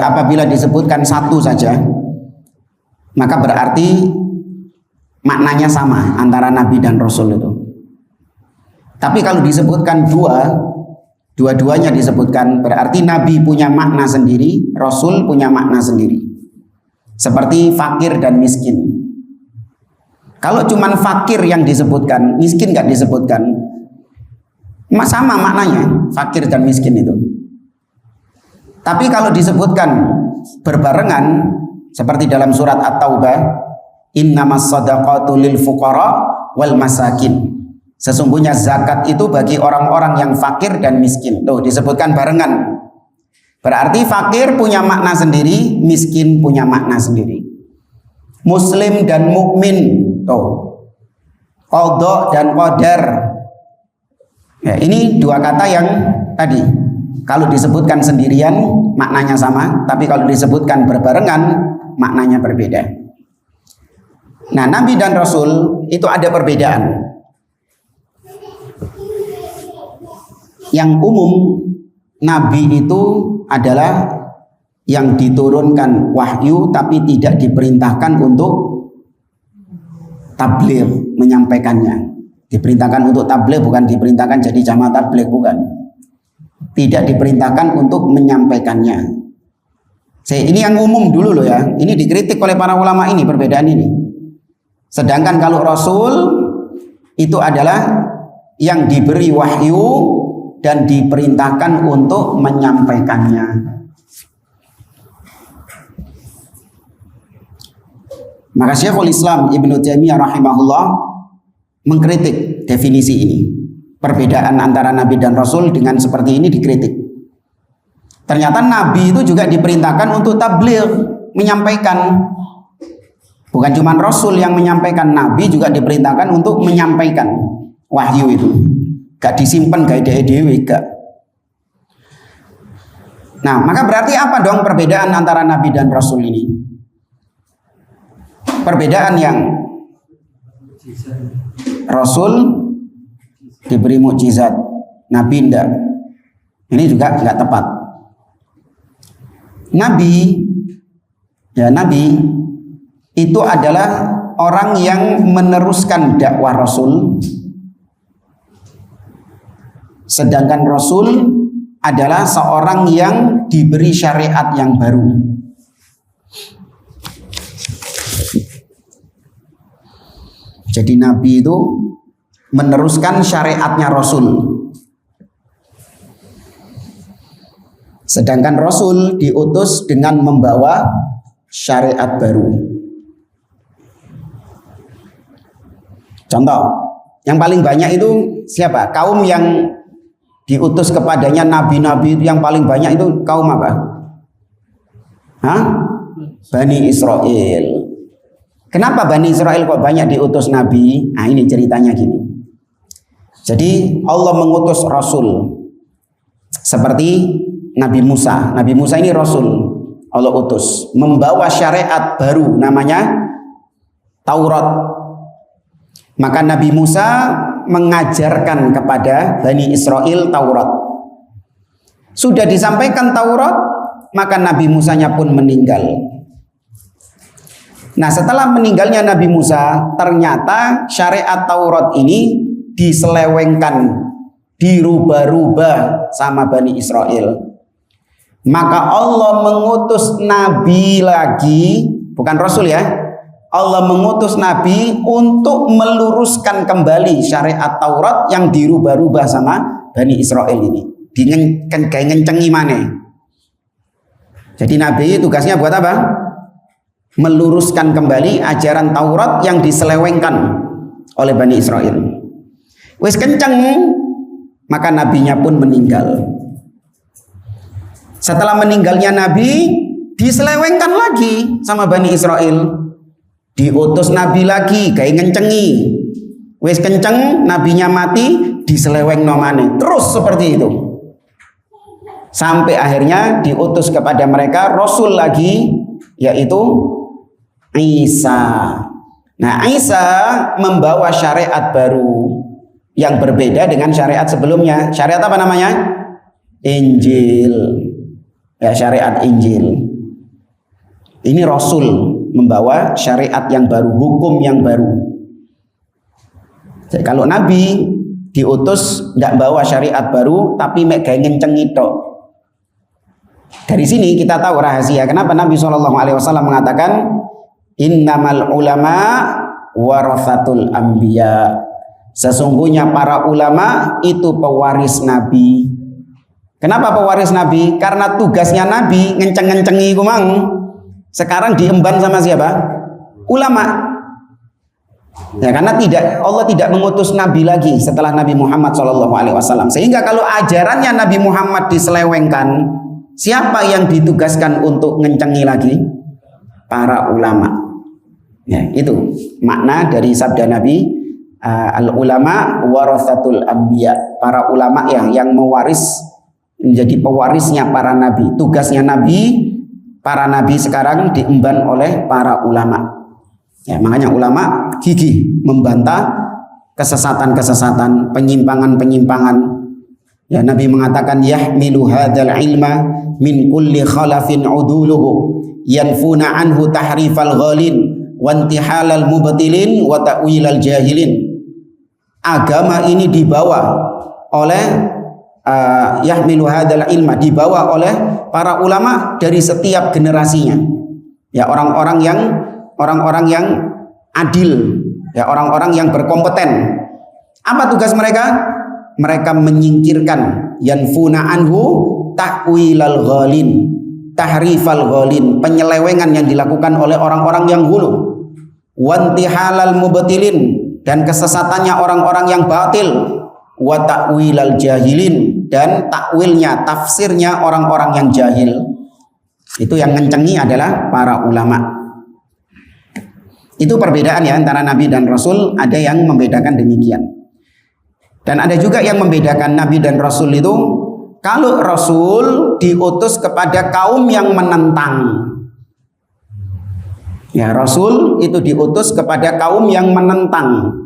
apabila disebutkan satu saja maka berarti maknanya sama antara nabi dan rasul itu. Tapi kalau disebutkan dua-duanya disebutkan, berarti nabi punya makna sendiri, rasul punya makna sendiri. Seperti fakir dan miskin. Kalau cuman fakir yang disebutkan, miskin nggak disebutkan, sama maknanya fakir dan miskin itu. Tapi kalau disebutkan berbarengan, seperti dalam surat At-Taubah, innamas shadaqatu lil fuqara wal masakin. Sesungguhnya zakat itu bagi orang-orang yang fakir dan miskin. Tuh disebutkan barengan. Berarti fakir punya makna sendiri, miskin punya makna sendiri. Muslim dan mukmin, tuh qadha dan qadar. Ya, ini dua kata yang tadi kalau disebutkan sendirian maknanya sama, tapi kalau disebutkan berbarengan maknanya berbeda. Nah, nabi dan rasul itu ada perbedaan. Yang umum nabi itu adalah yang diturunkan wahyu tapi tidak diperintahkan untuk tabligh, menyampaikannya. Diperintahkan untuk tabligh, bukan diperintahkan jadi jamaah tabligh, bukan. Tidak diperintahkan untuk menyampaikannya. Ini yang umum dulu loh ya. Ini dikritik oleh para ulama ini, perbedaan ini. Sedangkan kalau rasul itu adalah yang diberi wahyu dan diperintahkan untuk menyampaikannya. Maka Syekhul Islam Ibnu Taimiyah rahimahullah mengkritik definisi ini. Perbedaan antara nabi dan rasul dengan seperti ini dikritik. Ternyata nabi itu juga diperintahkan untuk tabligh, menyampaikan. Bukan cuma rasul yang menyampaikan, nabi juga diperintahkan untuk menyampaikan wahyu itu. Gak disimpan gak dewe gak. Nah, maka berarti apa dong perbedaan antara nabi dan rasul ini? Perbedaan yang rasul diberi mukjizat, nabi enggak. Ini juga enggak tepat. Nabi itu adalah orang yang meneruskan dakwah rasul. Sedangkan rasul adalah seorang yang diberi syariat yang baru. Jadi nabi itu meneruskan syariatnya rasul. Sedangkan rasul diutus dengan membawa syariat baru. Contoh, yang paling banyak itu siapa? Kaum yang diutus kepadanya nabi-nabi yang paling banyak itu kaum apa? Hah? Bani Israel. Kenapa Bani Israel kok banyak diutus nabi? Nah, ini ceritanya gini. Jadi Allah mengutus rasul seperti Nabi Musa. Nabi Musa ini rasul, Allah utus membawa syariat baru namanya Taurat. Maka Nabi Musa mengajarkan kepada Bani Israel Taurat. Sudah disampaikan Taurat, maka Nabi Musanya pun meninggal. Nah, setelah meninggalnya Nabi Musa, ternyata syariat Taurat ini diselewengkan, dirubah-rubah sama Bani Israel. Maka Allah mengutus nabi lagi, bukan rasul ya. Allah mengutus nabi untuk meluruskan kembali syariat Taurat yang dirubah-rubah sama Bani Israel ini. Ngencengi mana? Jadi nabi tugasnya buat apa? meluruskan kembali ajaran Taurat yang diselewengkan oleh Bani Israel. Wis kenceng, maka nabinya pun meninggal. Setelah meninggalnya nabi, diselewengkan lagi sama Bani Israel. Diutus nabi lagi, kayak ngencengi. Wis kenceng, nabinya mati, diseleweng nomane. Terus seperti itu. Sampai akhirnya diutus kepada mereka Rasul lagi, yaitu Isa. Nah, Isa membawa syariat baru yang berbeda dengan syariat sebelumnya. Syariat apa namanya? Injil. Ya, syariat Injil. Ini Rasul membawa syariat yang baru, hukum yang baru. Jadi, kalau Nabi diutus nggak bawa syariat baru, tapi mek gawe ngencengi tok. Dari sini kita tahu rahasia kenapa Nabi SAW mengatakan innamal ulama warathatul anbiya. Sesungguhnya para ulama itu pewaris Nabi. Kenapa pewaris Nabi? Karena tugasnya Nabi ngenceng-ngencengi kumang. Sekarang diemban sama siapa? Ulama. Ya, karena Allah tidak mengutus Nabi lagi setelah Nabi Muhammad SAW. Sehingga kalau ajarannya Nabi Muhammad diselewengkan, siapa yang ditugaskan untuk ngencengi lagi? Para ulama. Ya, itu makna dari sabda Nabi, al ulama warathatul anbiya. Para ulama yang mewaris, menjadi pewarisnya para nabi. Tugasnya nabi, para nabi sekarang diemban oleh para ulama. Ya, makanya ulama gigih membantah kesesatan-kesesatan, penyimpangan-penyimpangan. Ya, Nabi mengatakan yahmilu hadzal ilma min kulli khalafin uduluhu yanfuna anhu tahrifal ghalin wa intihalal mubtilin wa ta'wilal jahilin. Agama ini dibawa oleh yahmilu hadzal ilma, dibawa oleh para ulama dari setiap generasinya. Ya, orang-orang yang adil, ya, orang-orang yang berkompeten. Apa tugas mereka? Mereka menyingkirkan yanfuna anhu ta'wilal ghalin, tahrifal ghalin, penyelewengan yang dilakukan oleh orang-orang yang hulu, wantihalal mubtilin, dan kesesatannya orang-orang yang batil, wa ta'wilal jahilin, dan takwilnya, tafsirnya orang-orang yang jahil. Itu yang ngencengi adalah para ulama. Itu perbedaan ya antara Nabi dan Rasul. Ada yang membedakan demikian. Dan ada juga yang membedakan Nabi dan Rasul itu, kalau Rasul diutus kepada kaum yang menentang. Ya, Rasul itu diutus kepada kaum yang menentang.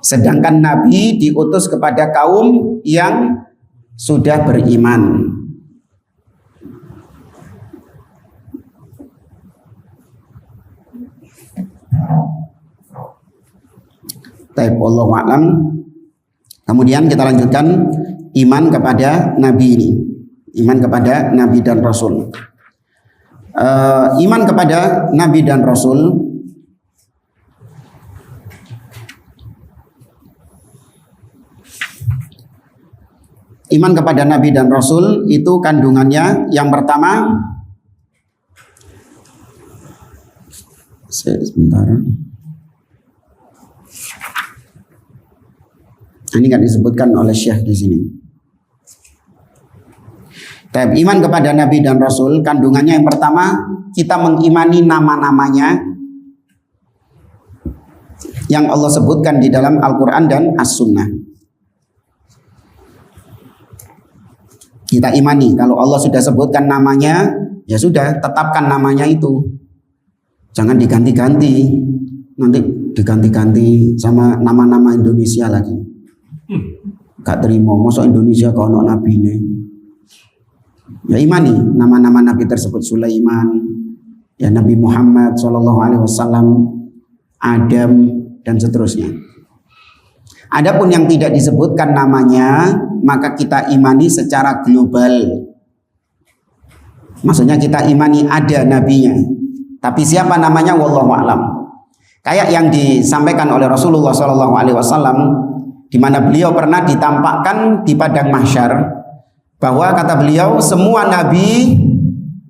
Sedangkan Nabi diutus kepada kaum yang sudah beriman. Taib, wallahu a'lam. Kemudian kita lanjutkan iman kepada Nabi ini. Iman kepada Nabi dan Rasul. Iman kepada Nabi dan Rasul Iman kepada Nabi dan Rasul itu kandungannya yang pertama, sebentar, ini kan disebutkan oleh Syekh di sini. Iman kepada Nabi dan Rasul kandungannya yang pertama, kita mengimani nama-namanya yang Allah sebutkan di dalam Al-Quran dan As-Sunnah. Kita imani kalau Allah sudah sebutkan namanya, ya sudah, tetapkan namanya itu. Jangan diganti-ganti. Nanti diganti-ganti sama nama-nama Indonesia lagi. Gak terima, masa Indonesia kau ono nabi ini. Ya imani nama-nama nabi tersebut, Sulaiman, ya Nabi Muhammad SAW, Adam, dan seterusnya. Adapun yang tidak disebutkan namanya, maka kita imani secara global. Maksudnya kita imani ada nabinya, tapi siapa namanya wallahu a'lam. Kayak yang disampaikan oleh Rasulullah SAW, di mana beliau pernah ditampakkan di padang mahsyar bahwa kata beliau semua nabi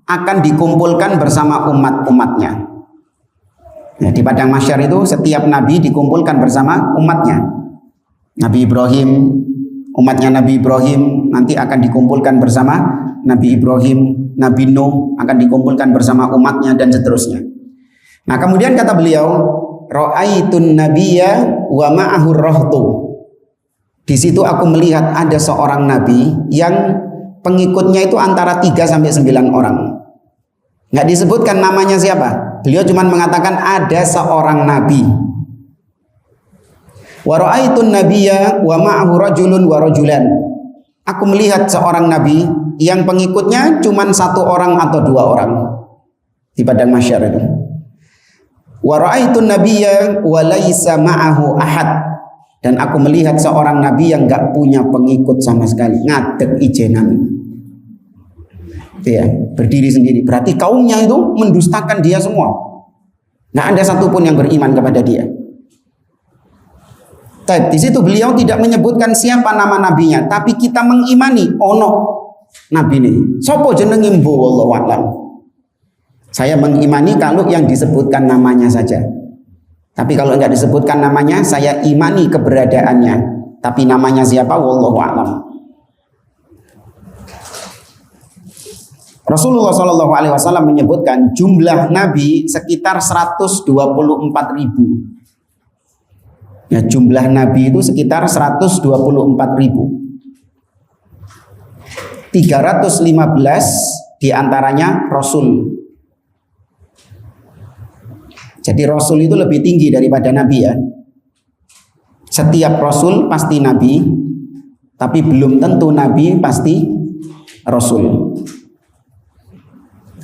akan dikumpulkan bersama umat-umatnya. Ya, di padang mahsyar itu setiap nabi dikumpulkan bersama umatnya. Nabi Ibrahim, umatnya Nabi Ibrahim nanti akan dikumpulkan bersama Nabi Ibrahim, Nabi Nuh akan dikumpulkan bersama umatnya dan seterusnya. Nah, kemudian kata beliau, ra'aitun nabiyya wa ma'ahu rahtu. Di situ aku melihat ada seorang nabi yang pengikutnya itu antara 3 sampai 9 orang. Nggak disebutkan namanya siapa. Beliau cuma mengatakan ada seorang nabi. Wa ra'aitun nabiyya wa ma'ahu rajulun wa rajulan. Aku melihat seorang nabi yang pengikutnya cuma 1 orang atau 2 orang di padang mahsyar itu. Wa ra'aitun nabiyya wa laisa ma'ahu ahad. Dan aku melihat seorang nabi yang nggak punya pengikut sama sekali, ngadeg ijenan. Ya, berdiri sendiri. Berarti kaumnya itu mendustakan dia semua. Nggak ada satupun yang beriman kepada dia. Tapi di situ beliau tidak menyebutkan siapa nama nabinya, tapi kita mengimani ono nabi ini. Sopo jenenge mbo wallahu a'lam. Saya mengimani kalau yang disebutkan namanya saja. Tapi kalau enggak disebutkan namanya, saya imani keberadaannya. Tapi namanya siapa wallahu a'lam. Rasulullah SAW menyebutkan jumlah nabi sekitar 124.000. Ya, jumlah nabi itu sekitar 124.000. 315 diantaranya rasul. Jadi rasul itu lebih tinggi daripada nabi ya. Setiap rasul pasti nabi, tapi belum tentu nabi pasti rasul.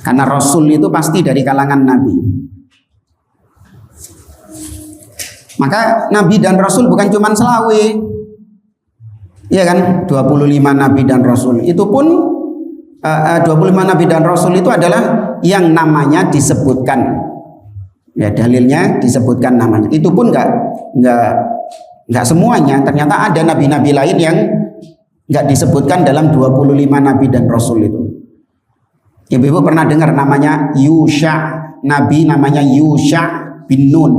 Karena rasul itu pasti dari kalangan nabi. Maka nabi dan rasul bukan cuma selawe. Iya kan? 25 nabi dan rasul. Itu pun 25 nabi dan rasul itu adalah yang namanya disebutkan. Ya, dalilnya disebutkan namanya. Itu pun enggak semuanya. Ternyata ada nabi-nabi lain yang enggak disebutkan dalam 25 nabi dan rasul itu. Ibu-ibu pernah dengar namanya Yusha, nabi namanya Yusha bin Nun.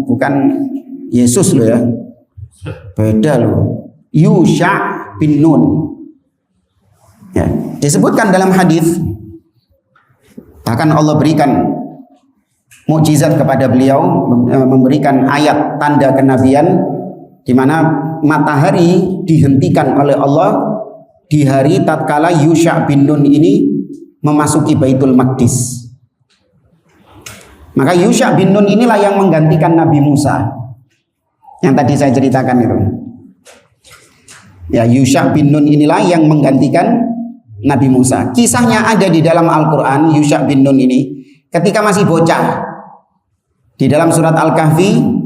Bukan Yesus loh ya. Beda loh. Yusha bin Nun. Ya, disebutkan dalam hadis. Bahkan Allah berikan mukjizat kepada beliau, memberikan ayat tanda kenabian di mana matahari dihentikan oleh Allah di hari tatkala Yusha bin Nun ini memasuki Baitul Maqdis. Maka Yusha bin Nun inilah yang menggantikan Nabi Musa yang tadi saya ceritakan itu. Ya, Yusha bin Nun inilah yang menggantikan Nabi Musa. Kisahnya ada di dalam Al-Quran. Yusha bin Nun ini ketika masih bocah, di dalam surat Al-Kahfi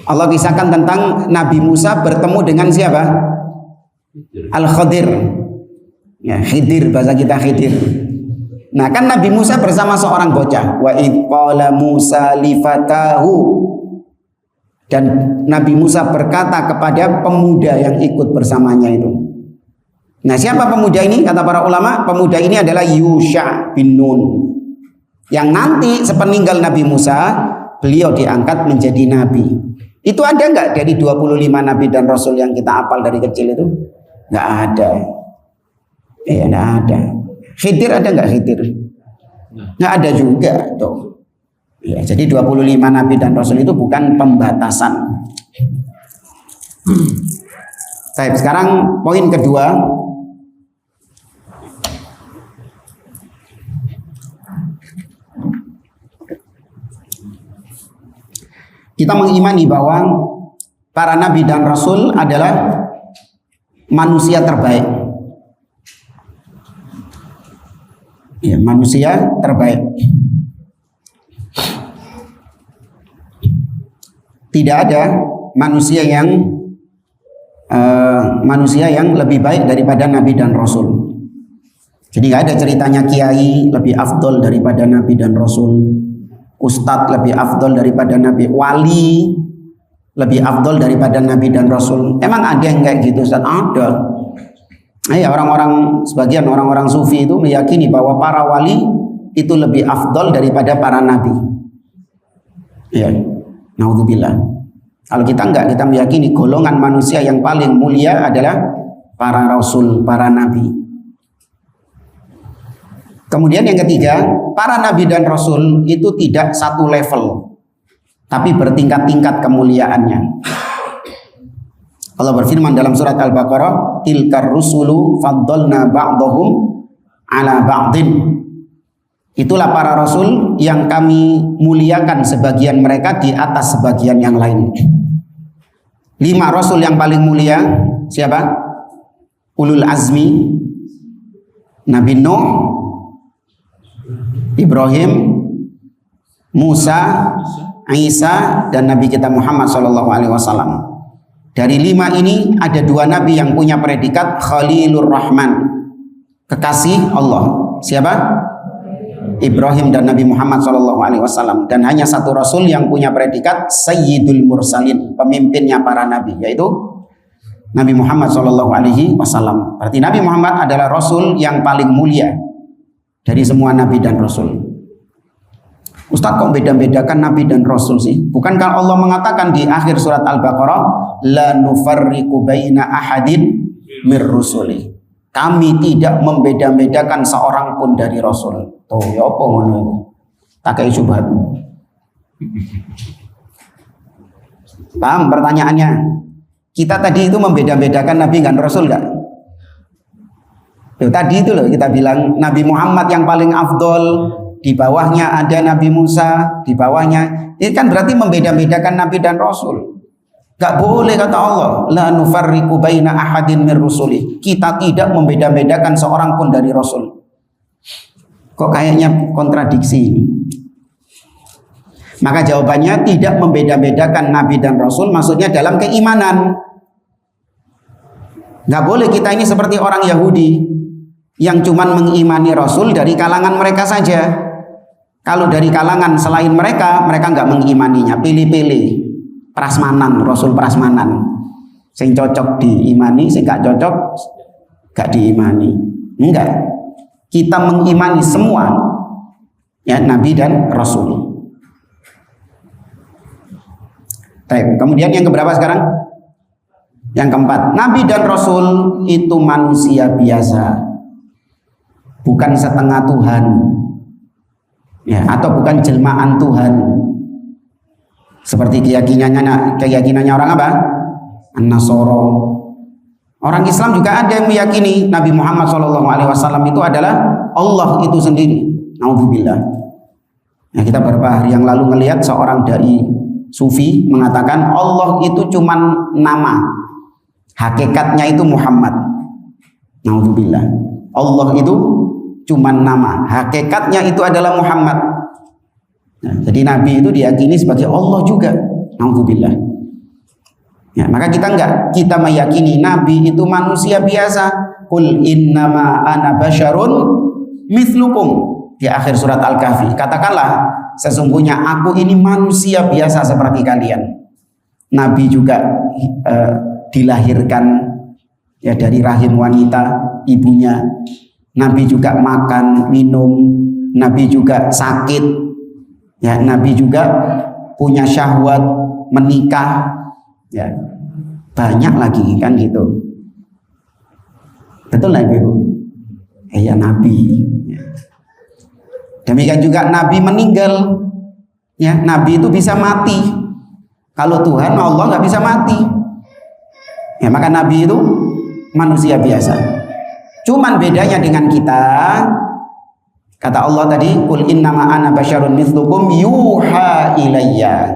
Allah kisahkan tentang Nabi Musa bertemu dengan siapa? Al-Khadir. Ya, Khidir, bahasa kita Khidir. Nah, kan Nabi Musa bersama seorang bocah. Wa id qala Musa li fatahu. Dan Nabi Musa berkata kepada pemuda yang ikut bersamanya itu. Nah, siapa pemuda ini? Kata para ulama, pemuda ini adalah Yusha bin Nun. Yang nanti sepeninggal Nabi Musa, beliau diangkat menjadi nabi. Itu ada nggak dari 25 nabi dan rasul yang kita hafal dari kecil itu? Nggak ada. Nggak ada. Khidir ada nggak Khidir? Nggak ada juga tuh. Ya, jadi 25 nabi dan rasul itu bukan pembatasan. Baik, sekarang poin kedua. Kita mengimani bahwa para nabi dan rasul adalah manusia terbaik. Ya, manusia terbaik. Tidak ada manusia yang lebih baik daripada nabi dan rasul. Jadi nggak ada ceritanya kiai lebih afdol daripada nabi dan rasul. Ustadz lebih afdol daripada nabi, wali lebih afdol daripada nabi dan rasul. Emang ada yang kayak gitu, Ustaz? Ada. Ya, sebagian orang-orang sufi itu meyakini bahwa para wali itu lebih afdol daripada para nabi. Ya, naudzubillah. Kalau kita enggak, kita meyakini golongan manusia yang paling mulia adalah para rasul, para nabi. Kemudian yang ketiga, para nabi dan rasul itu tidak satu level, tapi bertingkat-tingkat kemuliaannya. Allah berfirman dalam surat Al-Baqarah, tilkar rusulu faddalna ba'dahum ala ba'din. Itulah para rasul yang kami muliakan sebagian mereka di atas sebagian yang lain. 5 rasul yang paling mulia siapa? Ulul azmi, Nabi Nuh, Ibrahim, Musa, Isa, dan Nabi kita Muhammad SAW. Dari 5 ini ada 2 nabi yang punya predikat Khalilur Rahman, kekasih Allah. Siapa? Ibrahim dan Nabi Muhammad SAW. Dan hanya 1 rasul yang punya predikat Sayyidul Mursalin, pemimpinnya para nabi, yaitu Nabi Muhammad SAW. Berarti Nabi Muhammad adalah rasul yang paling mulia dari semua nabi dan rasul. Ustaz, kok beda-bedakan nabi dan rasul sih? Bukankah Allah mengatakan di akhir surat Al-Baqarah, la nufarriqu baina ahadin mir rusuli. Kami tidak membeda-bedakan seorang pun dari rasul. Tuh, ya apa ngono? Tak kayak syubhat. Paham pertanyaannya? Kita tadi itu membeda-bedakan nabi dan rasul enggak? Tadi itu loh kita bilang Nabi Muhammad yang paling afdol, di bawahnya ada Nabi Musa, di bawahnya. Ini kan berarti membeda-bedakan nabi dan rasul. Gak boleh kata Allah, la nufarriqu baina ahadin mir rusuli. Kita tidak membeda-bedakan seorang pun dari rasul. Kok kayaknya kontradiksi ini? Maka jawabannya tidak membeda-bedakan nabi dan rasul, maksudnya dalam keimanan. Gak boleh kita ini seperti orang Yahudi yang cuman mengimani rasul dari kalangan mereka saja. Kalau dari kalangan selain mereka nggak mengimaninya, pilih-pilih. Prasmanan, rasul prasmanan. Sing cocok diimani, sing gak cocok gak diimani. Enggak. Kita mengimani semua ya nabi dan rasul. Baik, kemudian yang keberapa sekarang? Yang keempat, nabi dan rasul itu manusia biasa. Bukan setengah Tuhan. Ya, atau bukan jelmaan Tuhan. Seperti keyakinannya orang apa? An-Nasoro. Orang Islam juga ada yang meyakini Nabi Muhammad SAW itu adalah Allah itu sendiri. Naudzubillah. Nah, kita beberapa hari yang lalu melihat seorang dai sufi mengatakan Allah itu cuman nama, hakikatnya itu Muhammad. Naudzubillah. Allah itu cuman nama, hakikatnya itu adalah Muhammad. Nah, jadi Nabi itu diyakini sebagai Allah juga. Naudzubillah. Ya, maka kita enggak, kita meyakini Nabi itu manusia biasa. Qul innama ana basyarun mithlukum. Di akhir surat Al-Kahfi, katakanlah sesungguhnya aku ini manusia biasa seperti kalian. Nabi juga dilahirkan ya dari rahim wanita ibunya. Nabi juga makan, minum. Nabi juga sakit. Ya, Nabi juga punya syahwat, menikah, ya banyak lagi kan gitu. Betul lah Ibu? Ya Nabi. Demikian juga Nabi meninggal. Ya, Nabi itu bisa mati. Kalau Tuhan Allah nggak bisa mati. Ya, maka Nabi itu manusia biasa. Cuman bedanya dengan kita. Kata Allah tadi, "Qul innama ana basyarun mithlukum yuha ilayya."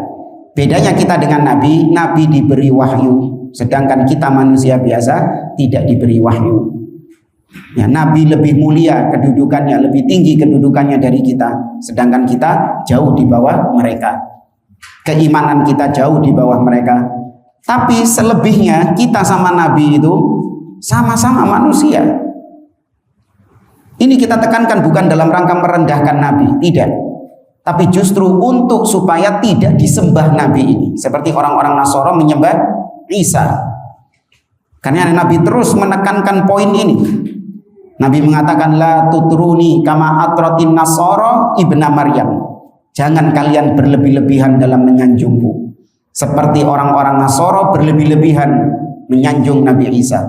Bedanya kita dengan Nabi, Nabi diberi wahyu, sedangkan kita manusia biasa tidak diberi wahyu. Ya, Nabi lebih mulia kedudukannya, lebih tinggi kedudukannya dari kita, sedangkan kita jauh di bawah mereka. Keimanan kita jauh di bawah mereka. Tapi selebihnya kita sama Nabi itu sama-sama manusia. Ini kita tekankan bukan dalam rangka merendahkan Nabi, tidak. tapi justru untuk supaya tidak disembah Nabi ini. Seperti orang-orang Nasara menyembah Isa. Karena Nabi terus menekankan poin ini. Nabi mengatakan la tutruni kama atratin Nasara ibna Maryam. Jangan kalian berlebih-lebihan dalam menyanjungku. Seperti orang-orang Nasara berlebih-lebihan menyanjung Nabi Isa.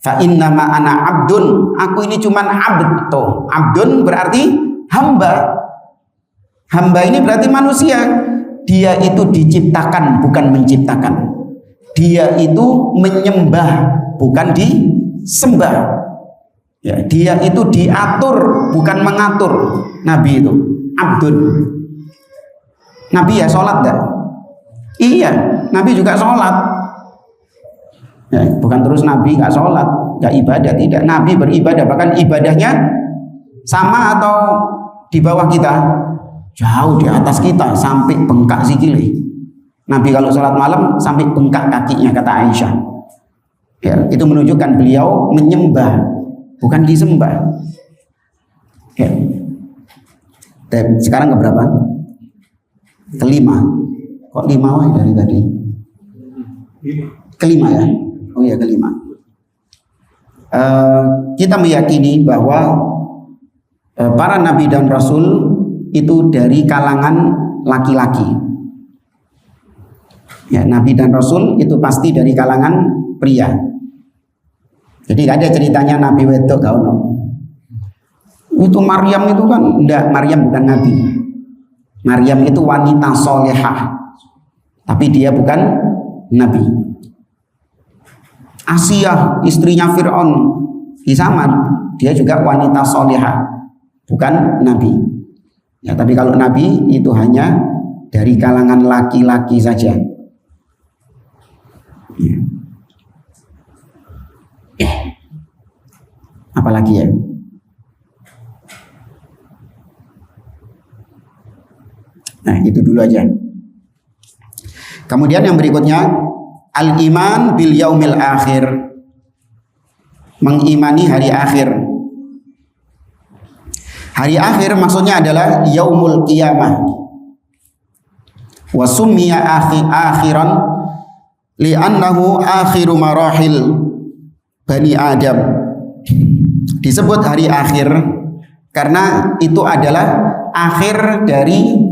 Fa innama ana abdun. Aku ini cuman abd. Abdun berarti hamba. Hamba ini berarti manusia. Dia itu diciptakan bukan menciptakan. Dia itu menyembah bukan disembah. Ya, dia itu diatur bukan mengatur. Nabi itu abdun. Nabi ya sholat enggak? Iya, Nabi juga sholat. Ya, bukan terus Nabi nggak sholat, nggak ibadah, tidak. Nabi beribadah, bahkan ibadahnya sama atau di bawah kita, jauh di atas kita, sampai bengkak sikile. Nabi kalau sholat malam sampai bengkak kakinya, kata Aisyah. Ya, itu menunjukkan beliau menyembah, bukan disembah. Ya. Dan sekarang keberapa? Kelima. Kok 5 wah dari tadi? Kelima ya? Oh iya kelima. Kita meyakini bahwa para nabi dan rasul itu dari kalangan laki-laki. Ya, nabi dan rasul itu pasti dari kalangan pria. Jadi gak ada ceritanya nabi wedok gak ono. Itu Maryam itu kan enggak, Maryam bukan nabi. Maryam itu wanita solehah, tapi dia bukan nabi. Asiyah istrinya Fir'aun di zaman, dia juga wanita solehah, bukan nabi. Ya, tapi kalau nabi itu hanya dari kalangan laki-laki saja. Ya. Apalagi ya? Nah, itu dulu aja. Kemudian yang berikutnya, al-iman bil yaumil akhir. Mengimani hari akhir. Hari akhir maksudnya adalah yaumul qiyamah. Wa summiya akhiran li'annahu akhiru marahil bani Adam. Disebut hari akhir karena itu adalah akhir dari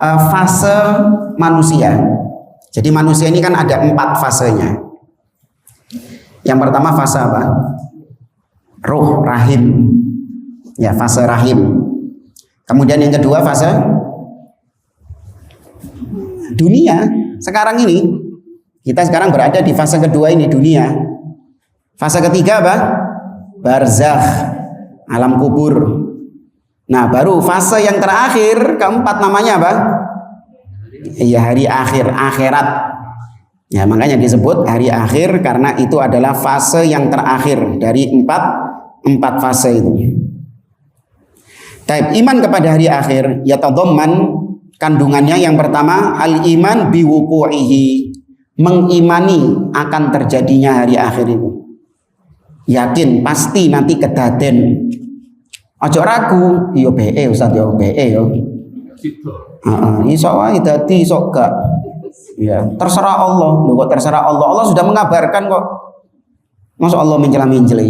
fase manusia. Jadi manusia ini kan ada 4 fasenya. Yang pertama fase apa? Ruh, rahim. Ya, fase rahim. Kemudian yang kedua fase dunia. Sekarang ini kita sekarang berada di fase kedua ini, dunia. Fase ketiga apa? Barzakh, alam kubur. Nah, baru fase yang terakhir, keempat namanya apa? Ya, hari akhir, akhirat. Ya, makanya disebut hari akhir karena itu adalah fase yang terakhir dari empat fase itu. Taib, iman kepada hari akhir ya tadamman kandungannya yang pertama al-iman biwuqu'ihi, mengimani akan terjadinya hari akhir itu. Yakin pasti nanti kedaden. Ojo ragu, yo BE Ustaz yo BE yo. Iso wae dadi iso gak. Ya, terserah Allah. Loh, kok terserah Allah? Allah sudah mengabarkan kok. Masa Allah mencela-menceli?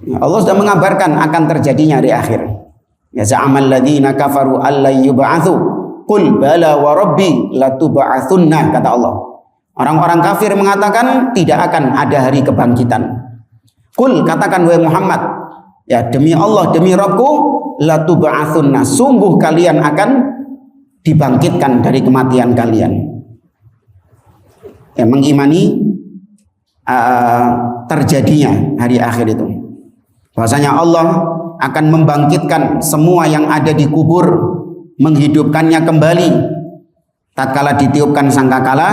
Ya, Allah sudah mengabarkan akan terjadinya hari akhir. Ya za'amal ladzina kafaru alla yub'atsu. Qul bala wa rabbi latub'atsunna, kata Allah. Orang-orang kafir mengatakan tidak akan ada hari kebangkitan. Qul, katakan wahai Muhammad, ya demi Allah, demi Rabbku, latub'atsunna, sungguh kalian akan dibangkitkan dari kematian kalian. Ya, mengimani terjadinya hari akhir itu. Bahwasanya Allah akan membangkitkan semua yang ada di kubur, menghidupkannya kembali. Tatkala ditiupkan sangkakala,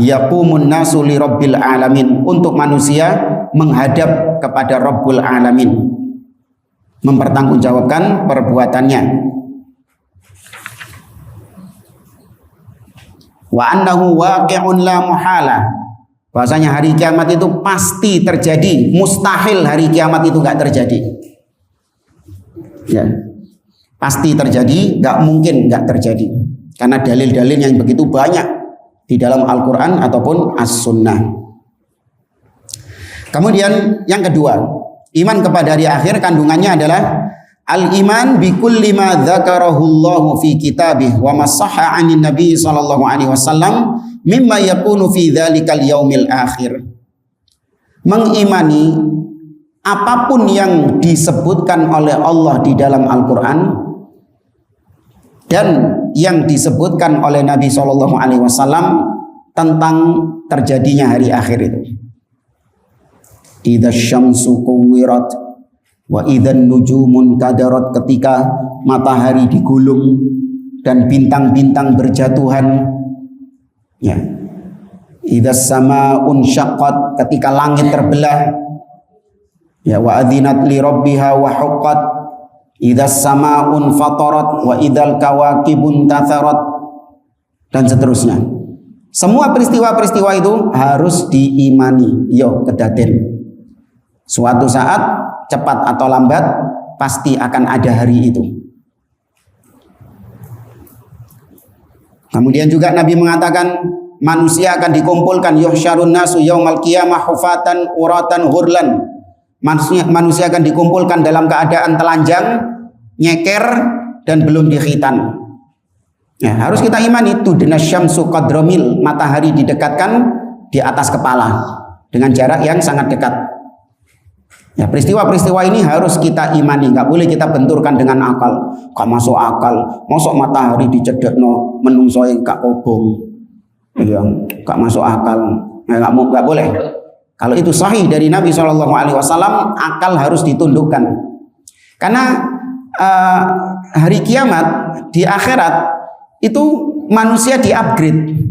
yaqumun nasu li rabbil alamin, untuk manusia menghadap kepada Rabbul alamin, mempertanggungjawabkan perbuatannya. Wa annahu waqi'un la muhala, bahwasanya hari kiamat itu pasti terjadi, mustahil hari kiamat itu enggak terjadi. Ya. pasti terjadi, nggak mungkin nggak terjadi. Karena dalil-dalil yang begitu banyak di dalam Al-Quran ataupun As-Sunnah. Kemudian yang kedua, iman kepada hari akhir kandungannya adalah al-iman bi kulli ma dzakarahullahu fi kitabih wa ma sahha 'anin nabi sallallahu alaihi wasallam mimma yakunu fi dzalikal yaumil akhir. Mengimani apapun yang disebutkan oleh Allah di dalam Al-Quran dan yang disebutkan oleh Nabi sallallahu alaihi wasallam tentang terjadinya hari akhir itu. Idza syamsu kuwirat wa idzan nujumun kadarat, ketika matahari digulung dan bintang-bintang berjatuhan, ya. Idzas samaa'un syaqqat, ketika langit terbelah, ya. Wa adzinat li rabbiha wa huqqat, idzas samaa'un fatarat wa idzal kawakibun tatharat, dan seterusnya. Semua peristiwa-peristiwa itu harus diimani. Yo kedaden. Suatu saat, cepat atau lambat, pasti akan ada hari itu. Kemudian juga Nabi mengatakan, manusia akan dikumpulkan, yuhsyarun nasu yaumal qiyamah hufatan uratan hurlan. Manusia akan dikumpulkan dalam keadaan telanjang, nyeker, dan belum dikhitan. Ya, harus kita imani, tudnas syamsu qadramil, matahari didekatkan di atas kepala dengan jarak yang sangat dekat. Ya, peristiwa-peristiwa ini harus kita imani, nggak boleh kita benturkan dengan akal. Gak masuk akal, masuk matahari dicedekno menungso gak kobong, ya, gak masuk akal, ya, nggak boleh. Kalau itu sahih dari Nabi SAW, akal harus ditundukkan. Karena hari kiamat di akhirat itu manusia di-upgrade.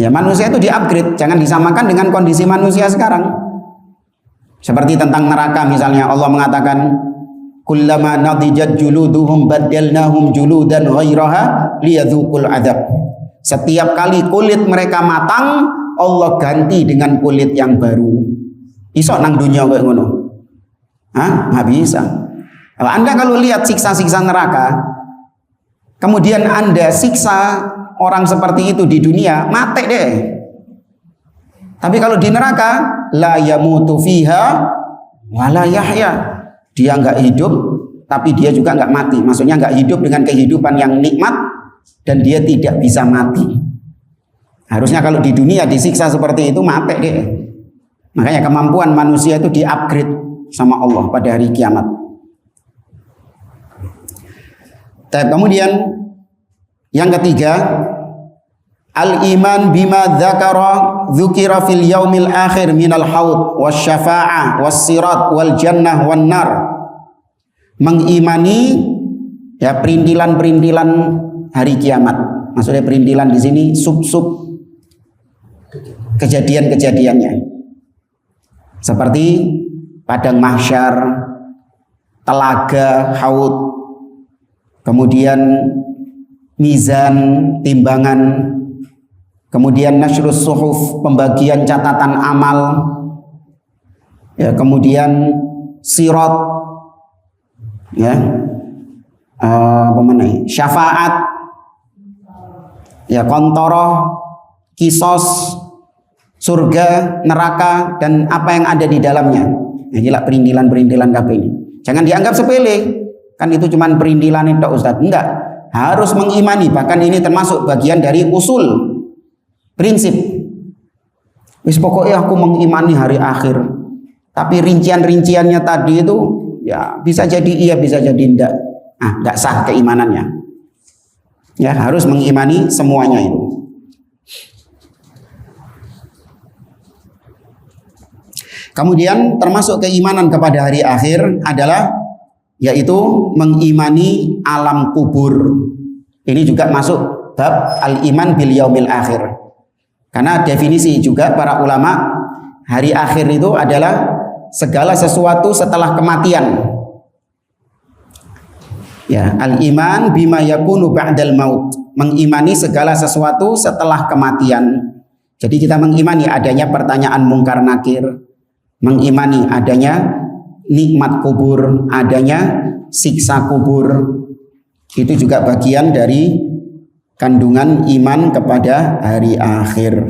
Ya, manusia itu di-upgrade, jangan disamakan dengan kondisi manusia sekarang. Seperti tentang neraka misalnya, Allah mengatakan kullama nadijat juluduhum baddalnahum juludan ghairaha liyadzuqul adzab. Setiap kali kulit mereka matang, Allah ganti dengan kulit yang baru. Iso nang dunia kayak ngono? Hah? Nggak bisa. Anda kalau lihat siksa-siksa neraka, kemudian Anda siksa orang seperti itu di dunia, mati deh. Tapi kalau di neraka, la yamutu fiha wa la yahya, dia nggak hidup tapi dia juga nggak mati. Maksudnya nggak hidup dengan kehidupan yang nikmat dan dia tidak bisa mati. Harusnya kalau di dunia disiksa seperti itu mati deh. Makanya kemampuan manusia itu di-upgrade sama Allah pada hari kiamat. Kemudian yang ketiga, al-iman bima dzukira fil yaumil akhir minal haud wasyafa'ah wassirat wal jannah wan nar. Mengimani ya perintilan-perintilan hari kiamat. Maksudnya perintilan di sini sub-sub kejadian-kejadiannya. Seperti padang mahsyar, telaga haud, kemudian mizan, timbangan, kemudian nasyrus suhuf, pembagian catatan amal, ya, kemudian sirat, ya, syafaat, ya, kontoroh, kisos, surga, neraka, dan apa yang ada di dalamnya. Nah, inilah perintilan-perintilan kabeh ini. Jangan dianggap sepele, kan itu cuman perintilan itu Ustaz. Enggak, harus mengimani, bahkan ini termasuk bagian dari usul, prinsip. Wis pokoknya aku mengimani hari akhir. Tapi rincian-rinciannya tadi itu ya bisa jadi iya, bisa jadi enggak. Ah, enggak sah keimanannya. Ya, harus mengimani semuanya itu. Kemudian termasuk keimanan kepada hari akhir adalah yaitu mengimani alam kubur. Ini juga masuk bab al-iman bil yaumil akhir. Karena definisi juga para ulama, hari akhir itu adalah segala sesuatu setelah kematian. Ya, al-iman bima yakunu ba'dal maut, mengimani segala sesuatu setelah kematian. Jadi kita mengimani adanya pertanyaan mungkar nakir, mengimani adanya nikmat kubur, adanya siksa kubur. Itu juga bagian dari kandungan iman kepada hari akhir.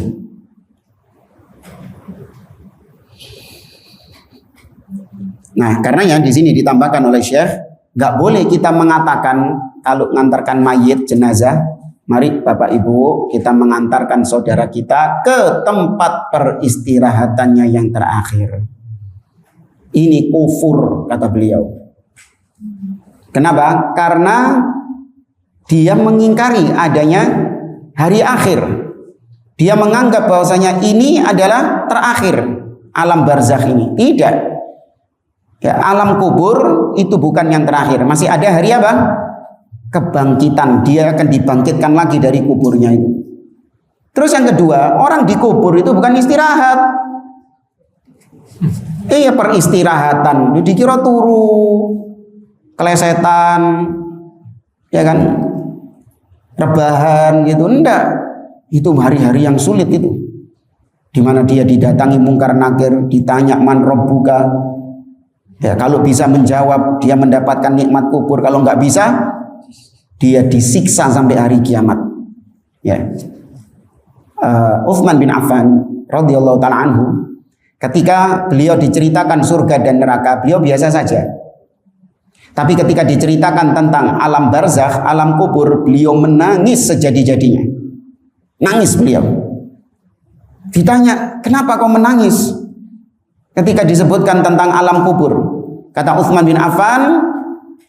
Nah, karenanya di sini ditambahkan oleh Syekh, nggak boleh kita mengatakan kalau mengantarkan mayit jenazah, mari Bapak Ibu kita mengantarkan saudara kita ke tempat peristirahatannya yang terakhir. Ini kufur, kata beliau. Kenapa? Karena dia mengingkari adanya hari akhir. Dia menganggap bahwasanya ini adalah terakhir alam barzakh ini. Tidak. Ya, alam kubur itu bukan yang terakhir. Masih ada hari apa? Kebangkitan. Dia akan dibangkitkan lagi dari kuburnya itu. Terus yang kedua, orang di kubur itu bukan istirahat. Iya, peristirahatan. Dikira turu, kelesetan, ya kan, rebahan gitu. Enggak. Itu hari-hari yang sulit itu. Di mana dia didatangi mungkar nakir, ditanya man rabbuka. Ya, kalau bisa menjawab, dia mendapatkan nikmat kubur. Kalau nggak bisa, dia disiksa sampai hari kiamat. Ya. Utsman bin Affan radhiyallahu taala anhu, ketika beliau diceritakan surga dan neraka, beliau biasa saja. Tapi ketika diceritakan tentang alam barzakh, alam kubur, beliau menangis sejadi-jadinya. Nangis beliau. Ditanya, kenapa kau menangis ketika disebutkan tentang alam kubur? Kata Utsman bin Affan,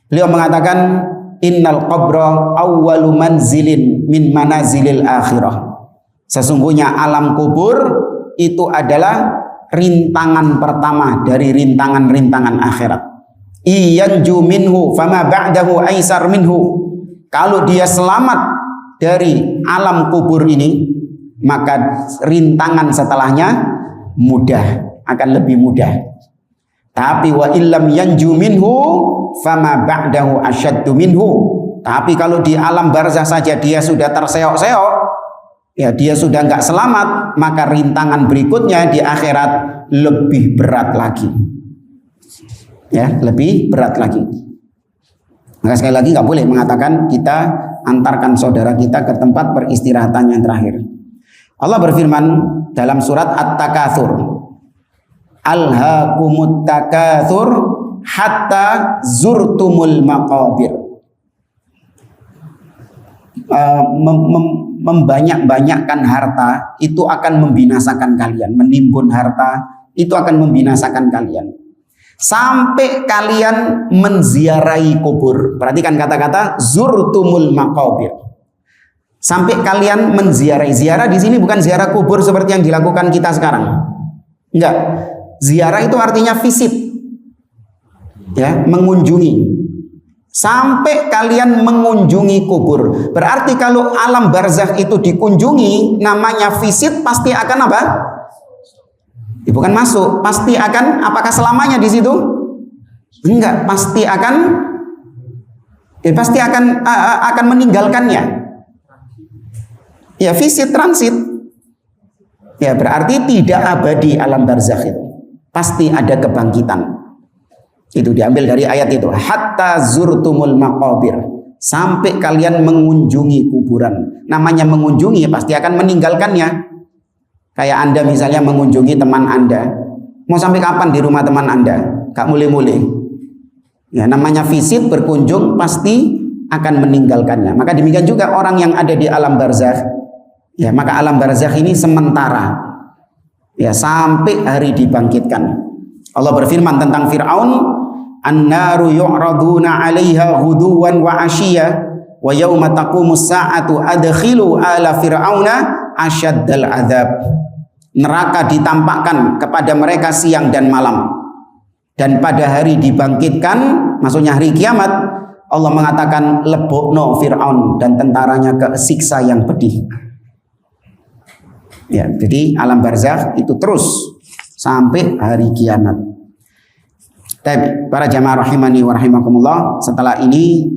beliau mengatakan, innal qabra awwalu manzilin min manazilil akhirah. Sesungguhnya alam kubur itu adalah rintangan pertama dari rintangan-rintangan akhirat. Iyanju minhu fama ba'dahu aisar minhu. Kalau dia selamat dari alam kubur ini, maka rintangan setelahnya mudah, akan lebih mudah. Tapi wa illam yanju minhu fama ba'dahu asyaddu minhu. Tapi kalau di alam barzakh saja dia sudah terseok-seok, ya dia sudah nggak selamat, maka rintangan berikutnya di akhirat lebih berat lagi. Ya, lebih berat lagi. Maka sekali lagi nggak boleh mengatakan kita antarkan saudara kita ke tempat peristirahatan yang terakhir. Allah berfirman dalam surat At-Takatsur, alhaakumut takatsur hatta zurtumul maqabir. Membanyak-banyakkan harta itu akan membinasakan kalian. Menimbun harta itu akan membinasakan kalian. Sampai kalian menziarahi kubur. Perhatikan kata-kata zurtumul maqabir. Sampai kalian menziarahi. Ziarah di sini bukan ziarah kubur seperti yang dilakukan kita sekarang. Enggak. Ziarah itu artinya visit. Ya, mengunjungi. Sampai kalian mengunjungi kubur. Berarti kalau alam barzakh itu dikunjungi, namanya visit, pasti akan apa? Bukan masuk, pasti akan, apakah selamanya di situ? Enggak, pasti akan meninggalkannya. Ya, visit, transit. Ya, berarti tidak abadi alam barzakh itu. Pasti ada kebangkitan. Itu diambil dari ayat itu, hatta zurtumul maqabir, sampai kalian mengunjungi kuburan. Namanya mengunjungi pasti akan meninggalkannya. Kayak Anda misalnya mengunjungi teman Anda, mau sampai kapan di rumah teman Anda? Gak mulai-mulai. Ya, namanya visit, berkunjung, pasti akan meninggalkannya. Maka demikian juga orang yang ada di alam barzakh. Ya, maka alam barzakh ini sementara. Ya, sampai hari dibangkitkan. Allah berfirman tentang Fir'aun, an-naru yu'raduna 'alaiha ghuduwan wa 'ashiyya wa yauma taqumus sa'atu adkhilu ala fir'auna asyaddal 'adzab. Neraka ditampakkan kepada mereka siang dan malam. Dan pada hari dibangkitkan, maksudnya hari kiamat, Allah mengatakan lebokno Fir'aun dan tentaranya ke siksa yang pedih. Ya, jadi alam barzakh itu terus sampai hari kiamat. Tapi para jamaah rahimani wa rahimakumullah, setelah ini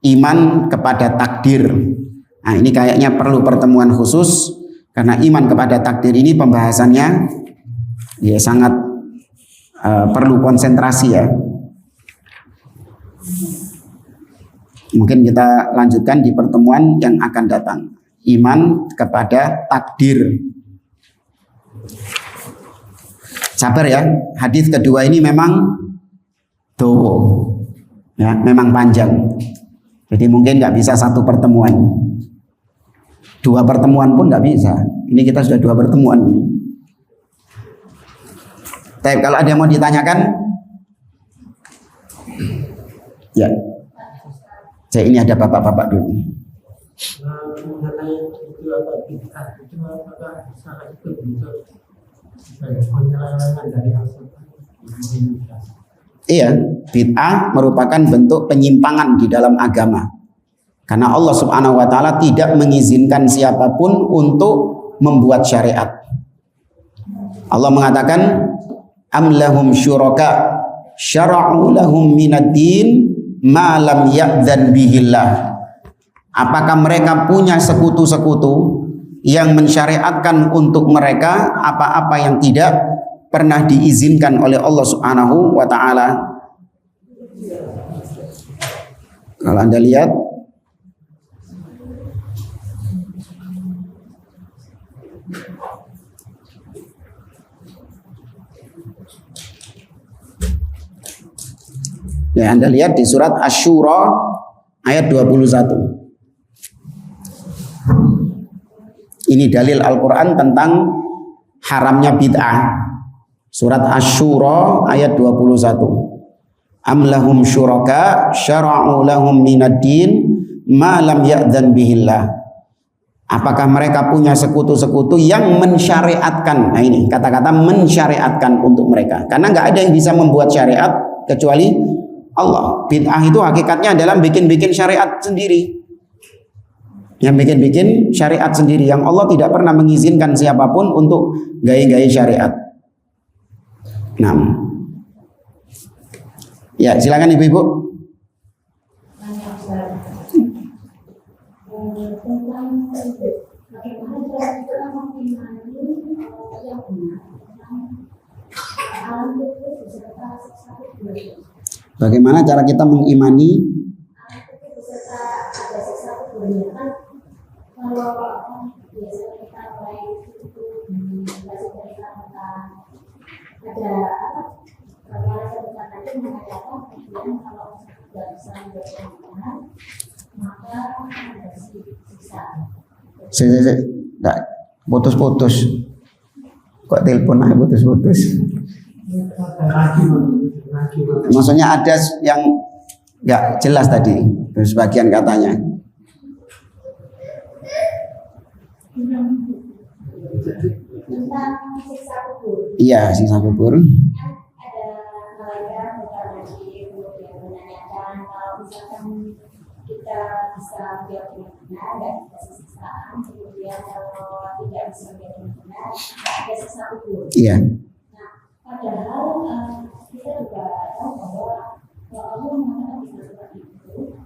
iman kepada takdir. Nah, ini kayaknya perlu pertemuan khusus karena iman kepada takdir ini pembahasannya ya sangat perlu konsentrasi ya. Mungkin kita lanjutkan di pertemuan yang akan datang. Iman kepada takdir. Sabar ya, hadis kedua ini memang dowo, ya, memang panjang. Jadi mungkin nggak bisa satu pertemuan, 2 pertemuan pun nggak bisa. Ini kita sudah 2 pertemuan. Tapi kalau ada yang mau ditanyakan, ya. Ini ada bapak-bapak dulu. Mengenai itu apa bid'ah itu apakah sangat ikut untuk penyelewengan dari Al-Quran? Iya, bid'ah merupakan bentuk penyimpangan di dalam agama. Karena Allah Subhanahu wa taala tidak mengizinkan siapapun untuk membuat syariat. Allah mengatakan, am lahum syuraka syara'u lahum minad din ma lam ya'dzan bihillah. Apakah mereka punya sekutu-sekutu yang mensyariatkan untuk mereka apa-apa yang tidak pernah diizinkan oleh Allah Subhanahu wa taala? Kalau Anda lihat ya, Anda lihat di surat Asy-Syura ayat 21. Ini dalil Al-Quran tentang haramnya bid'ah. Surat Asy-Syura ayat 21. Am lahum syuraka syara'u lahum minad din ma lam ya'dzan bihillah. Apakah mereka punya sekutu-sekutu yang mensyariatkan? Nah ini kata-kata mensyariatkan untuk mereka. Karena nggak ada yang bisa membuat syariat kecuali Allah. Bid'ah itu hakikatnya adalah bikin-bikin syariat sendiri. Yang bikin-bikin syariat sendiri, yang Allah tidak pernah mengizinkan siapapun untuk gaya-gaya syariat. Nah, ya silakan ibu-ibu. Bagaimana cara kita mengimani? Kalau biasanya kita mulai itu dikasih cerita tentang ada apa perkara itu mengatakan kemudian kalau tidak bisa berkenan maka ada siksa. Nggak, putus-putus. Kok telepon aja putus-putus? Maksudnya ada yang nggak jelas tadi, sebagian katanya. Tentang siksa kubur. Iya, siksa kubur. Ada malaikat lagi kemudian menanyakan kalau misalkan kita bisa menjawab dengan benar dan dikasih siksaan, kemudian kalau tidak bisa menjawab dengan benar ada siksa kubur. Iya. Nah, padahal kita juga tahu bahwa Allah mengatakan di surat itu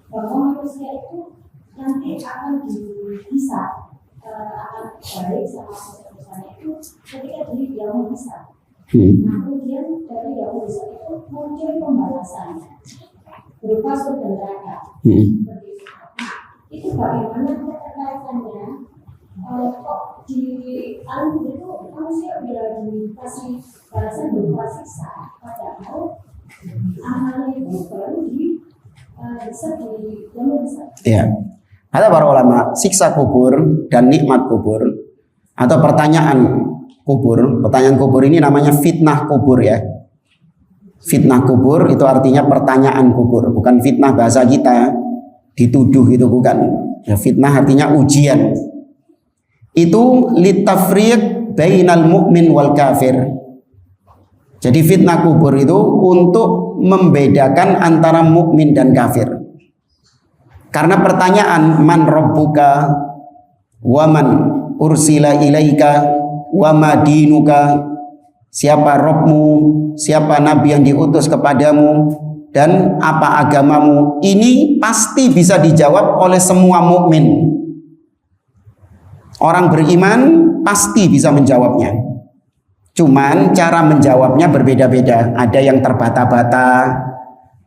bahwa manusia itu nanti akan dihisab, akan baik sama dosa-dosanya itu ketika di yaumul hisab. Nah, kemudian dari yaumul hisab itu muncul pembalasannya berupa surga neraka. Nah, itu bagaimana keterkaitannya? Kok di alam itu manusia bila dikasih balasan berupa siksa, padahal amalnya itu baru bisa di yaumul hisab. Iya. Kata para ulama, siksa kubur dan nikmat kubur atau pertanyaan kubur ini namanya fitnah kubur ya. Fitnah kubur itu artinya pertanyaan kubur, bukan fitnah bahasa kita dituduh, itu bukan. Ya, fitnah artinya ujian. Itu litafriq bainal mu'min wal kafir. Jadi fitnah kubur itu untuk membedakan antara mukmin dan kafir. Karena pertanyaan man rabbuka wa man ursila ilaika wa ma dinuka, siapa Rabbmu, siapa nabi yang diutus kepadamu, dan apa agamamu, ini pasti bisa dijawab oleh semua mukmin. Orang beriman pasti bisa menjawabnya. Cuman cara menjawabnya berbeda-beda. Ada yang terbata-bata,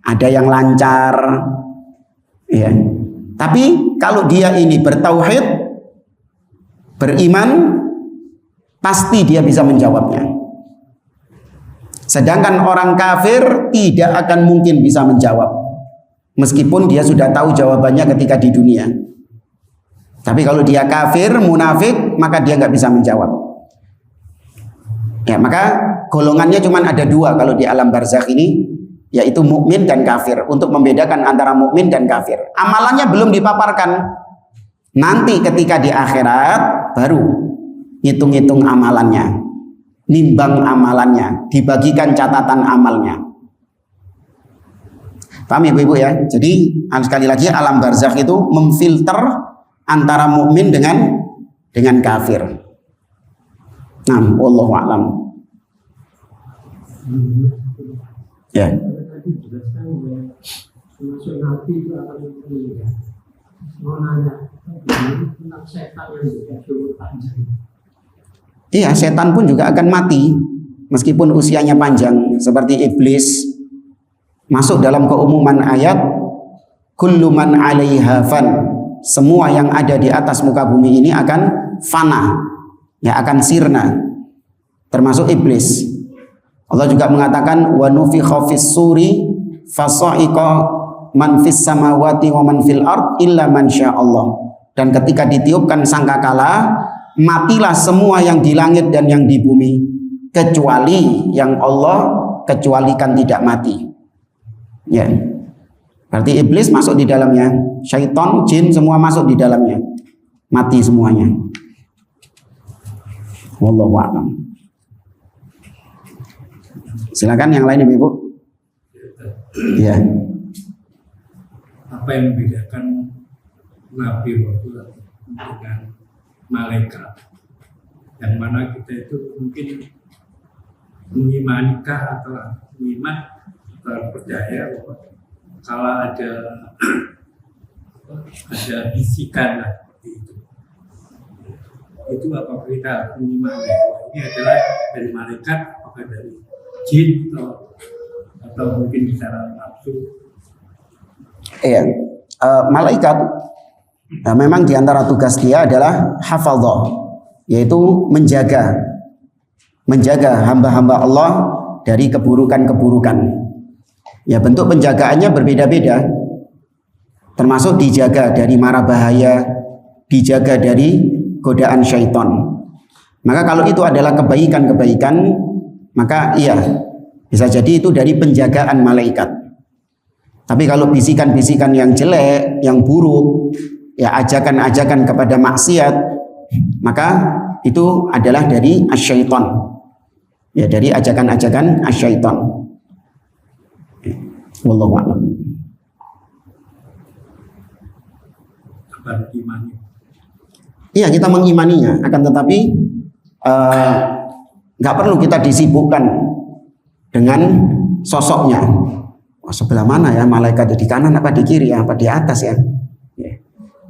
ada yang lancar, ya. Tapi kalau dia ini bertauhid, beriman, pasti dia bisa menjawabnya. Sedangkan orang kafir tidak akan mungkin bisa menjawab, meskipun dia sudah tahu jawabannya ketika di dunia. Tapi kalau dia kafir, munafik, maka dia nggak bisa menjawab. Ya, maka golongannya cuma ada dua kalau di alam barzakh ini, yaitu mukmin dan kafir. Untuk membedakan antara mukmin dan kafir, amalannya belum dipaparkan. Nanti ketika di akhirat baru ngitung-ngitung amalannya, nimbang amalannya, dibagikan catatan amalnya. Paham ya ibu ya? Jadi sekali lagi alam barzakh itu memfilter antara mukmin dengan kafir. Nah, wallahu a'lam. Ya. Tadi dijelaskan bahwa termasuk nabi itu akan meninggal. Mau nanya tentang setan yang berumur panjang. Iya, setan pun juga akan mati meskipun usianya panjang, seperti iblis. Masuk dalam keumuman ayat kullu man 'alaiha fan. Semua yang ada di atas muka bumi ini akan fana, ya, akan sirna, termasuk iblis. Allah juga mengatakan wa nufikha fis suri fasa'iqa man fis samawati wa man fil ard illa man Allah. Dan ketika ditiupkan sangkakala, matilah semua yang di langit dan yang di bumi, kecuali yang Allah kecualikan tidak mati. Ya. Berarti iblis masuk di dalamnya, syaitan, jin semua masuk di dalamnya, mati semuanya. Wallahu a'lam. Silakan yang lain Ibu. Ya. Apa yang membedakan Nabi Rasul dengan malaikat? Yang mana kita itu mungkin mengimanikah atau iman atau percaya bahwa kalau ada bisikan lah seperti itu apakah kita mengimani bahwa ini adalah dari malaikat, apakah dari jin atau mungkin secara nafsu? Iya, malaikat memang diantara tugas dia adalah hafadhah, yaitu menjaga hamba-hamba Allah dari keburukan-keburukan. Ya, bentuk penjagaannya berbeda-beda, termasuk dijaga dari mara bahaya, dijaga dari godaan syaitan. Maka kalau itu adalah kebaikan-kebaikan, maka iya, bisa jadi itu dari penjagaan malaikat. Tapi kalau bisikan-bisikan yang jelek, yang buruk, ya ajakan-ajakan kepada maksiat, maka itu adalah dari asyaiton. Ya, dari ajakan-ajakan asyaiton. Wallahu a'lam. Iya, kita mengimaninya, akan tetapi nggak perlu kita disibukkan dengan sosoknya. Oh, sebelah mana ya malaikat, di kanan apa di kiri apa di atas ya?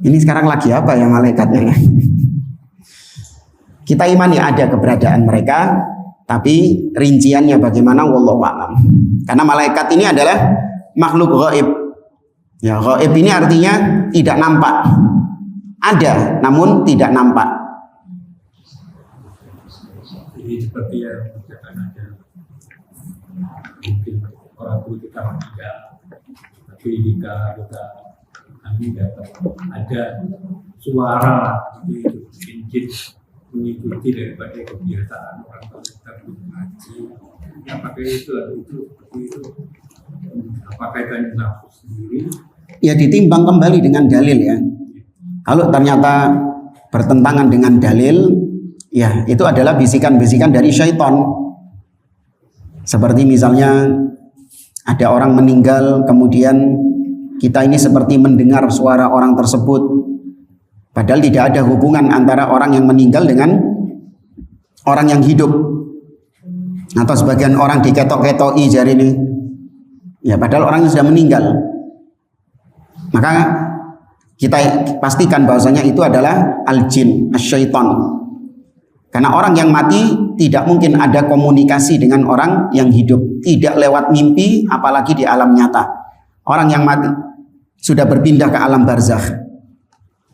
Ini sekarang lagi apa ya malaikatnya? Kita imani ada keberadaan mereka, tapi rinciannya bagaimana wallahu a'lam. Karena malaikat ini adalah makhluk gaib. Ya, gaib ini artinya tidak nampak. Ada, namun tidak nampak. Jadi seperti yang dikatakan ada mungkin orang tua kita meninggal, tapi jika kita ada suara itu mungkin mengikuti daripada kebiasaan orang tua kita mengaji. Apakah itu apakah itu nafsu sendiri? Ya, ditimbang kembali dengan dalil ya. Kalau ternyata bertentangan dengan dalil, ya itu adalah bisikan-bisikan dari syaitan. Seperti misalnya ada orang meninggal, kemudian kita ini seperti mendengar suara orang tersebut, padahal tidak ada hubungan antara orang yang meninggal dengan orang yang hidup. Atau sebagian orang diketok-ketoki jari ini, ya padahal orang yang sudah meninggal. Maka kita pastikan bahwasanya itu adalah al-jin, asyaiton. Karena orang yang mati tidak mungkin ada komunikasi dengan orang yang hidup, tidak lewat mimpi apalagi di alam nyata. orang yang mati sudah berpindah ke alam barzakh.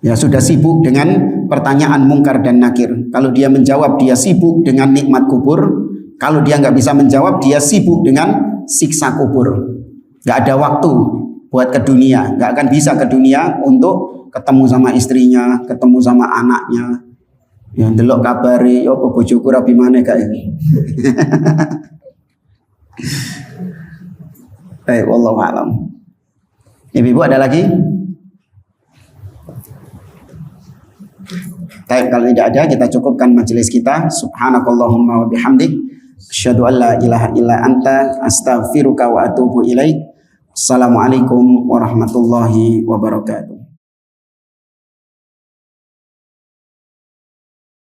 Ya, sudah sibuk dengan pertanyaan mungkar dan nakir. Kalau dia menjawab, dia sibuk dengan nikmat kubur. Kalau dia nggak bisa menjawab, dia sibuk dengan siksa kubur. Nggak ada waktu buat ke dunia, nggak akan bisa ke dunia untuk ketemu sama istrinya, ketemu sama anaknya. Ya delok kabare, yo bojoku rabi maneh gak ini. Baik, wallahu a'lam. Ibu ada lagi? Baik, kalau tidak ada kita cukupkan majelis kita. Subhanakallahumma wa bihamdik, asyhadu an la ilaha illa anta, astaghfiruka wa atubu ilaik. Assalamualaikum warahmatullahi wabarakatuh.